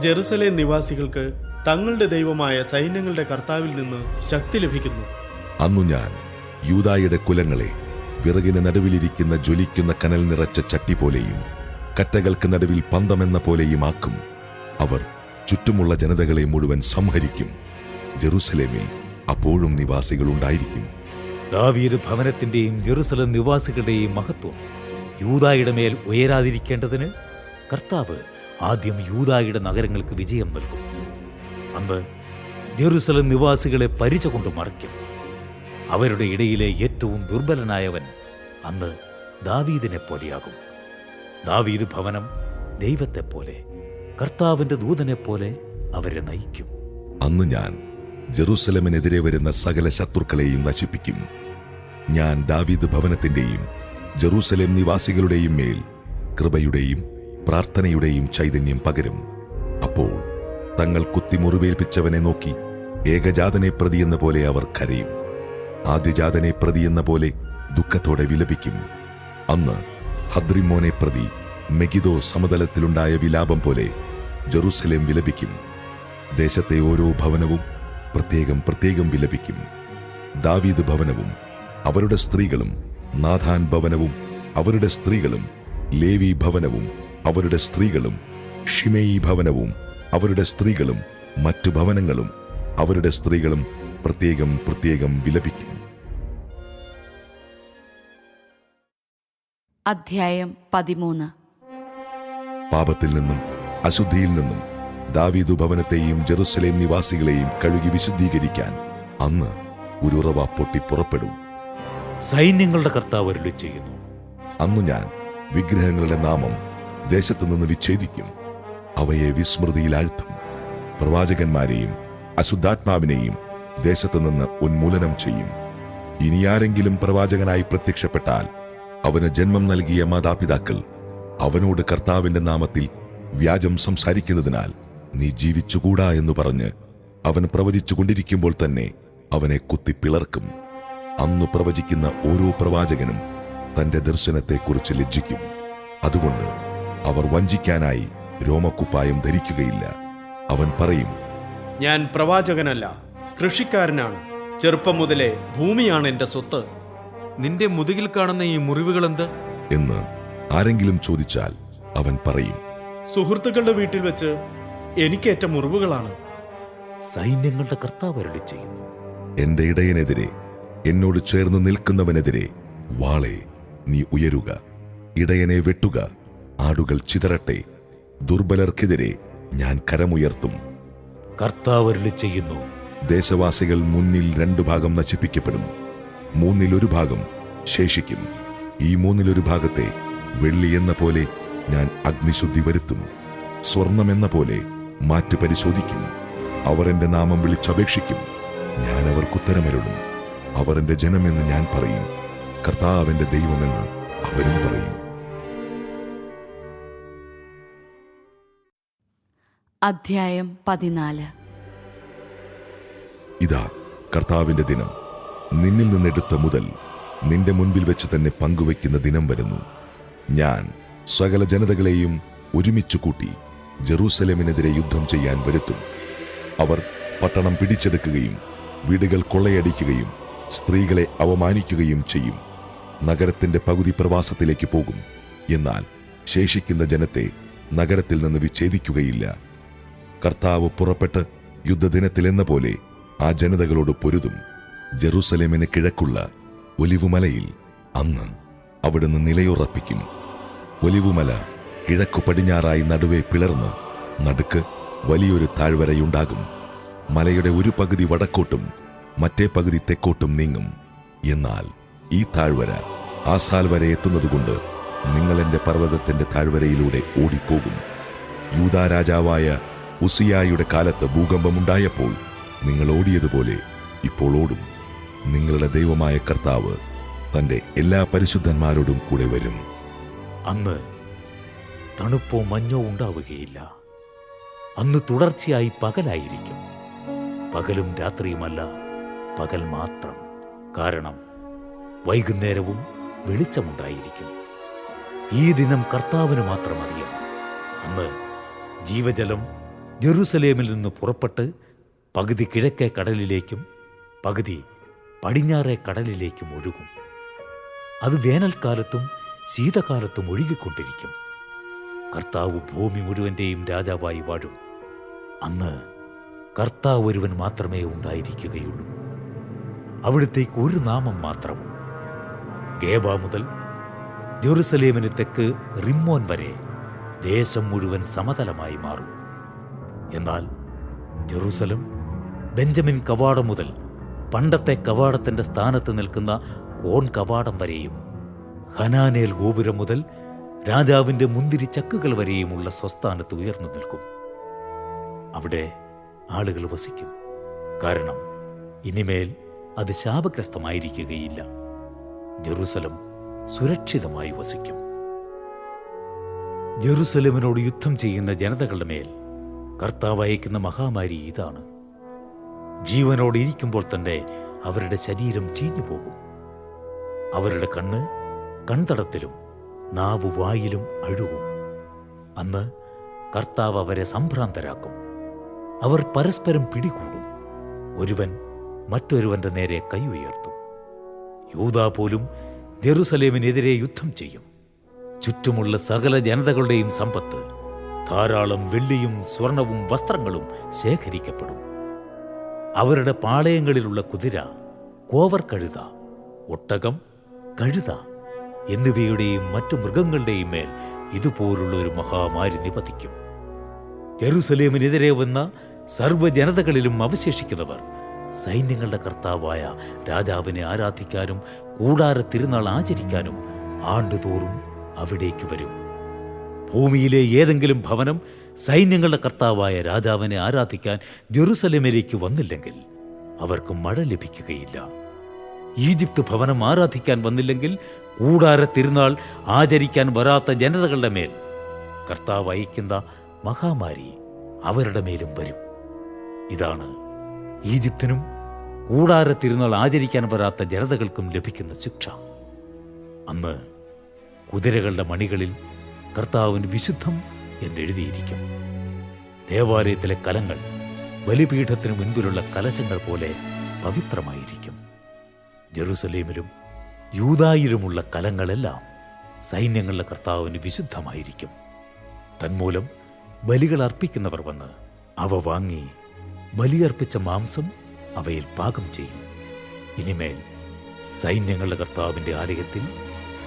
ജെറുസലേം നിവാസികൾക്ക് തങ്ങളുടെ ദൈവമായ സൈന്യങ്ങളുടെ കർത്താവിൽ നിന്ന് ശക്തി ലഭിക്കുന്നു. അന്നു ഞാൻ യൂദായുടെ കുലങ്ങളെ വിറകിന് നടുവിലിരിക്കുന്ന ജ്വലിക്കുന്ന കനൽ നിറച്ച ചട്ടി പോലെയും കറ്റകൾക്ക് നടുവിൽ പന്തമെന്ന പോലെയും ആക്കും. അവർ ചുറ്റുമുള്ള ജനതകളെ മുഴുവൻ സംഹരിക്കും. ജെറൂസലേമിൽ അപ്പോഴും നിവാസികളുണ്ടായിരിക്കും. ദാവീദ് ഭവനത്തിന്റെയും ജെറുസലേം നിവാസികളുടെയും മഹത്വം യൂദായുടെ മേൽ ഉയരാതിരിക്കേണ്ടതിന് കർത്താവ് ആദ്യം യൂദായുടെ നഗരങ്ങൾക്ക് വിജയം നൽകും. അന്ന് ജെറുസലേം നിവാസികളെ പരിച കൊണ്ട് മറിക്കും. അവരുടെ ഇടയിലെ ഏറ്റവും ദുർബലനായവൻ അന്ന് ദാവീദിനെ പോലെയാകും. ദാവീദ് ഭവനം ദൈവത്തെപ്പോലെ, കർത്താവിന്റെ ദൂതനെപ്പോലെ അവരെ നയിക്കും. അന്ന് ഞാൻ ജെറൂസലേമിനെതിരെ വരുന്ന സകല ശത്രുക്കളെയും നശിപ്പിക്കും. ഞാൻ ദാവീദ് ഭവനത്തിന്റെയും ജെറൂസലേം നിവാസികളുടെയും മേൽ കൃപയുടെയും പ്രാർത്ഥനയുടെയും ചൈതന്യം പകരും. അപ്പോൾ തങ്ങൾ കുത്തി മുറിവേൽപ്പിച്ചവനെ നോക്കി ഏകജാതനെ പ്രതിയെന്ന പോലെ അവർ കരയും. ആദ്യജാതനെ പ്രതിയെന്ന പോലെ ദുഃഖത്തോടെ വിലപിക്കും. അന്ന് ഹദ്രിമോനെ പ്രതി മെഗിദോ സമതലത്തിലുണ്ടായ വിലാപം പോലെ ജെറൂസലേം വിലപിക്കും. ദേശത്തെ ഓരോ ഭവനവും പ്രത്യേകം പ്രത്യേകം വിലപിക്കും. ദാവീദ് ഭവനവും അവരുടെ സ്ത്രീകളും, നാഥാൻ ഭവനവും അവരുടെ സ്ത്രീകളും, ലേവി ഭവനവും അവരുടെ സ്ത്രീകളും, ഷിമെയി ഭവനവും അവരുടെ സ്ത്രീകളും, മറ്റു ഭവനങ്ങളും അവരുടെ സ്ത്രീകളും പ്രത്യേകം പ്രത്യേകം വിലപിക്കും. അധ്യായം 13. പാപത്തിൽ നിന്നും അശുദ്ധിയിൽ നിന്നും ദാവീദ് ഭവനത്തെയും ജെറുസലേം നിവാസികളെയും കഴുകി വിശുദ്ധീകരിക്കാൻ അന്ന് ഒരു ഉറവ പൊട്ടി പുറപ്പെടും. സൈന്യങ്ങളുടെ കർത്താവ് അരുളി ചെയ്യുന്നു. അന്നു ഞാൻ വിഗ്രഹങ്ങളുടെ നാമം ദേശത്തുനിന്ന് വിച്ഛേദിക്കും. അവയെ വിസ്മൃതിയിലാഴ്ത്തും. പ്രവാചകന്മാരെയും അശുദ്ധാത്മാവിനെയും ദേശത്തുനിന്ന് ഉന്മൂലനം ചെയ്യും. ഇനി ആരെങ്കിലും പ്രവാചകനായി പ്രത്യക്ഷപ്പെട്ടാൽ അവന് ജന്മം നൽകിയ മാതാപിതാക്കൾ അവനോട് കർത്താവിന്റെ നാമത്തിൽ വ്യാജം സംസാരിക്കുന്നതിനാൽ നീ ജീവിച്ചുകൂടാ എന്ന് പറഞ്ഞ് അവൻ പ്രവചിച്ചുകൊണ്ടിരിക്കുമ്പോൾ തന്നെ അവനെ കുത്തിപ്പിളർക്കും. അന്ന് പ്രവചിക്കുന്ന ഓരോ പ്രവാചകനും തന്റെ ദർശനത്തെക്കുറിച്ച് ലജ്ജിക്കും. അതുകൊണ്ട് അവർ വഞ്ചിക്കാനായി രോമക്കുപ്പായം ധരിക്കുകയില്ല. അവൻ പറയും, ഞാൻ പ്രവാചകനല്ല, കൃഷിക്കാരനാണ്. ചെറുപ്പം മുതലേ ഭൂമിയാണ് എന്റെ സ്വത്ത്. നിന്റെ മുതുകിൽ കാണുന്ന ഈ മുറിവുകളെന്ത് എന്ന് ആരെങ്കിലും ചോദിച്ചാൽ അവൻ പറയും, സുഹൃത്തുക്കളുടെ വീട്ടിൽ വെച്ച് എനിക്കേറ്റ മുറിവുകളാണ്. സൈന്യങ്ങളുടെ കർത്താവ് അരുളി ചെയ്യുന്നു. എന്റെ ഇടയനെതിരെ, എന്നോട് ചേർന്ന് നിൽക്കുന്നവനെതിരെ വാളെ നീ ഉയരുക. ഇടയനെ വെട്ടുക, ആടുകൾ ചിതറട്ടെ. ദുർബലർക്കെതിരെ ഞാൻ കരമുയർത്തും. കർത്താവ് അരുളി ചെയ്യുന്നു. ദേശവാസികൾ മുന്നിൽ 2 ഭാഗം നശിപ്പിക്കപ്പെടും. മൂന്നിലൊരു ഭാഗം ശേഷിക്കും. ഈ മൂന്നിലൊരു ഭാഗത്തെ വെള്ളി എന്ന പോലെ ഞാൻ അഗ്നിശുദ്ധി വരുത്തും. സ്വർണമെന്ന പോലെ മാറ്റ് പരിശോധിക്കും. അവർ എന്റെ നാമം വിളിച്ചപേക്ഷിക്കും, ഞാൻ അവർക്കുത്തരമരുളും. അവർ എന്റെ ജനമെന്ന് ഞാൻ പറയും, കർത്താവിന്റെ ദൈവമെന്ന് അവരും പറയും. അധ്യായം 14. ഇതാ കർത്താവിന്റെ ദിനം, നിന്നിൽ നിന്നെടുത്ത മുതൽ നിന്റെ മുൻപിൽ വെച്ച് തന്നെ പങ്കുവയ്ക്കുന്ന ദിനം വരുന്നു. ഞാൻ സകല ജനതകളെയും ഒരുമിച്ചു കൂട്ടി ജെറൂസലേമിനെതിരെ യുദ്ധം ചെയ്യാൻ വരുത്തും. അവർ പട്ടണം പിടിച്ചെടുക്കുകയും വീടുകൾ കൊള്ളയടിക്കുകയും സ്ത്രീകളെ അവമാനിക്കുകയും ചെയ്യും. നഗരത്തിന്റെ പകുതി പ്രവാസത്തിലേക്ക് പോകും. എന്നാൽ ശേഷിക്കുന്ന ജനത്തെ നഗരത്തിൽ നിന്ന് വിച്ഛേദിക്കുകയില്ല. കർത്താവ് പുറപ്പെട്ട് യുദ്ധദിനത്തിലെന്ന പോലെ ആ ജനതകളോട് പൊരുതും. ജെറൂസലേമിന് കിഴക്കുള്ള ഒലിവുമലയിൽ അന്ന് അവിടുന്ന് നിലയുറപ്പിക്കും. ഒലിവുമല കിഴക്കു പടിഞ്ഞാറായി നടുവേ പിളർന്ന് നടുക്ക് വലിയൊരു താഴ്വരയുണ്ടാകും. മലയുടെ ഒരു പകുതി വടക്കോട്ടും മറ്റേ പകുതി തെക്കോട്ടും നീങ്ങും. എന്നാൽ ഈ താഴ്വര ആസാൽ വരെ എത്തുന്നതുകൊണ്ട് നിങ്ങൾ എന്റെ പർവ്വതത്തിന്റെ താഴ്വരയിലൂടെ ഓടിപ്പോകും. യൂദാ രാജാവായ ഉസിയായുടെ കാലത്ത് ഭൂകമ്പമുണ്ടായപ്പോൾ നിങ്ങൾ ഓടിയതുപോലെ ഇപ്പോൾ ഓടും. നിങ്ങളുടെ ദൈവമായ കർത്താവ് തന്റെ എല്ലാ പരിശുദ്ധന്മാരോടും കൂടെ വരും. അന്ന് തണുപ്പോ മഞ്ഞോ ഉണ്ടാവുകയില്ല. അന്ന് തുടർച്ചയായി പകലായിരിക്കും. പകലും രാത്രിയുമല്ല, പകൽ മാത്രം. കാരണം വൈകുന്നേരവും വെളിച്ചമുണ്ടായിരിക്കും. ഈ ദിനം കർത്താവിന് മാത്രം അറിയാം. അന്ന് ജീവജലം ജെറൂസലേമിൽ നിന്ന് പുറപ്പെട്ട് പകുതി കിഴക്കേ കടലിലേക്കും പകുതി പടിഞ്ഞാറേ കടലിലേക്കും ഒഴുകും. അത് വേനൽക്കാലത്തും ശീതകാലത്തും ഒഴുകിക്കൊണ്ടിരിക്കും. കർത്താവ് ഭൂമി മുഴുവൻ്റെയും രാജാവായി വാഴും. അന്ന് കർത്താവ് ഒരുവൻ മാത്രമേ ഉണ്ടായിരിക്കുകയുള്ളൂ. അവിടുത്തേക്ക് ഒരു നാമം മാത്രവും. ഗേബ മുതൽ ജെറുസലേമിന് തെക്ക് റിമ്മോൻ വരെ ദേശം മുഴുവൻ സമതലമായി മാറും. എന്നാൽ ജെറൂസലം ബെഞ്ചമിൻ കവാടം മുതൽ പണ്ടത്തെ കവാടത്തിന്റെ സ്ഥാനത്ത് നിൽക്കുന്ന കോൺ കവാടം വരെയും ഹനാനേൽ ഗോപുരം മുതൽ രാജാവിന്റെ മുന്തിരി ചക്കുകൾ വരെയുമുള്ള സ്വസ്ഥാനത്ത് ഉയർന്നു നിൽക്കും. അവിടെ ആളുകൾ വസിക്കും. കാരണം ഇനിമേൽ അത് ശാപഗ്രസ്തമായിരിക്കുകയില്ല. ജെറൂസലം സുരക്ഷിതമായി വസിക്കും. ജെറൂസലേമിനോട് യുദ്ധം ചെയ്യുന്ന ജനതകളുടെ മേൽ കർത്താവ് അയക്കുന്ന മഹാമാരി ഇതാണ്. ജീവനോടെ ഇരിക്കുമ്പോൾ തന്നെ അവരുടെ ശരീരം ചീഞ്ഞുപോകും. അവരുടെ കണ്ണ് കൺതടത്തിലും നാവ് വായിലും അഴുകും. അന്ന് കർത്താവ് അവരെ സംഭ്രാന്തരാക്കും. അവർ പരസ്പരം പിടികൂടും. ഒരുവൻ മറ്റൊരുവന്റെ നേരെ കൈ ഉയർത്തും. യൂദാ പോലും ജെറൂസലേമിനെതിരെ യുദ്ധം ചെയ്യും. ചുറ്റുമുള്ള സകല ജനതകളുടെയും സമ്പത്ത്, ധാരാളം വെള്ളിയും സ്വർണവും വസ്ത്രങ്ങളും ശേഖരിക്കപ്പെടും. അവരുടെ പാളയങ്ങളിലുള്ള കുതിര, കോവർ കഴുത, ഒട്ടകം, കഴുത എന്നിവയുടെയും മറ്റു മൃഗങ്ങളുടെയും മേൽ ഇതുപോലുള്ള ഒരു മഹാമാരി നിപതിക്കും. ജെറൂസലേമിനെതിരെ വന്ന സർവ്വജനതകളിലും അവശേഷിക്കുന്നവർ സൈന്യങ്ങളുടെ കർത്താവായ രാജാവിനെ ആരാധിക്കാനും കൂടാര തിരുനാൾ ആചരിക്കാനും ആണ്ടുതോറും അവിടേക്ക് വരും. ഭൂമിയിലെ ഏതെങ്കിലും ഭവനം സൈന്യങ്ങളുടെ കർത്താവായ രാജാവിനെ ആരാധിക്കാൻ ജെറൂസലേമിലേക്ക് വന്നില്ലെങ്കിൽ അവർക്ക് മഴ ലഭിക്കുകയില്ല. ഈജിപ്ത് ഭവനം ആരാധിക്കാൻ വന്നില്ലെങ്കിൽ കൂടാര തിരുനാൾ ആചരിക്കാൻ വരാത്ത ജനതകളുടെ മേൽ കർത്താവ് അയക്കുന്ന മഹാമാരി അവരുടെ മേലും വരും. ഇതാണ് ഈജിപ്തിനും കൂടാര തിരുനാൾ ആചരിക്കാൻ വരാത്ത ജനതകൾക്കും ലഭിക്കുന്ന ശിക്ഷ. അന്ന് കുതിരകളുടെ മണികളിൽ കർത്താവിന് വിശുദ്ധം എന്നെഴുതിയിരിക്കും. ദേവാലയത്തിലെ കലങ്ങൾ ബലിപീഠത്തിന് മുൻപിലുള്ള കലശങ്ങൾ പോലെ പവിത്രമായിരിക്കും. ജെറൂസലേമിലും യൂദായിലുമുള്ള കലങ്ങളെല്ലാം സൈന്യങ്ങളുടെ കർത്താവിന് വിശുദ്ധമായിരിക്കും. തന്മൂലം ബലികൾ അർപ്പിക്കുന്നവർ വന്ന് അവ വാങ്ങി ബലിയർപ്പിച്ച മാംസം അവയിൽ പാകം ചെയ്യും. ഇനിമേൽ സൈന്യങ്ങളുടെ കർത്താവിന്റെ ആലയത്തിൽ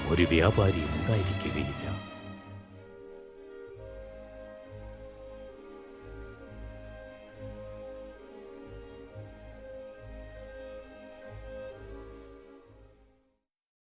ഒരു വ്യാപാരിയും ഉണ്ടായിരിക്കുകയില്ല.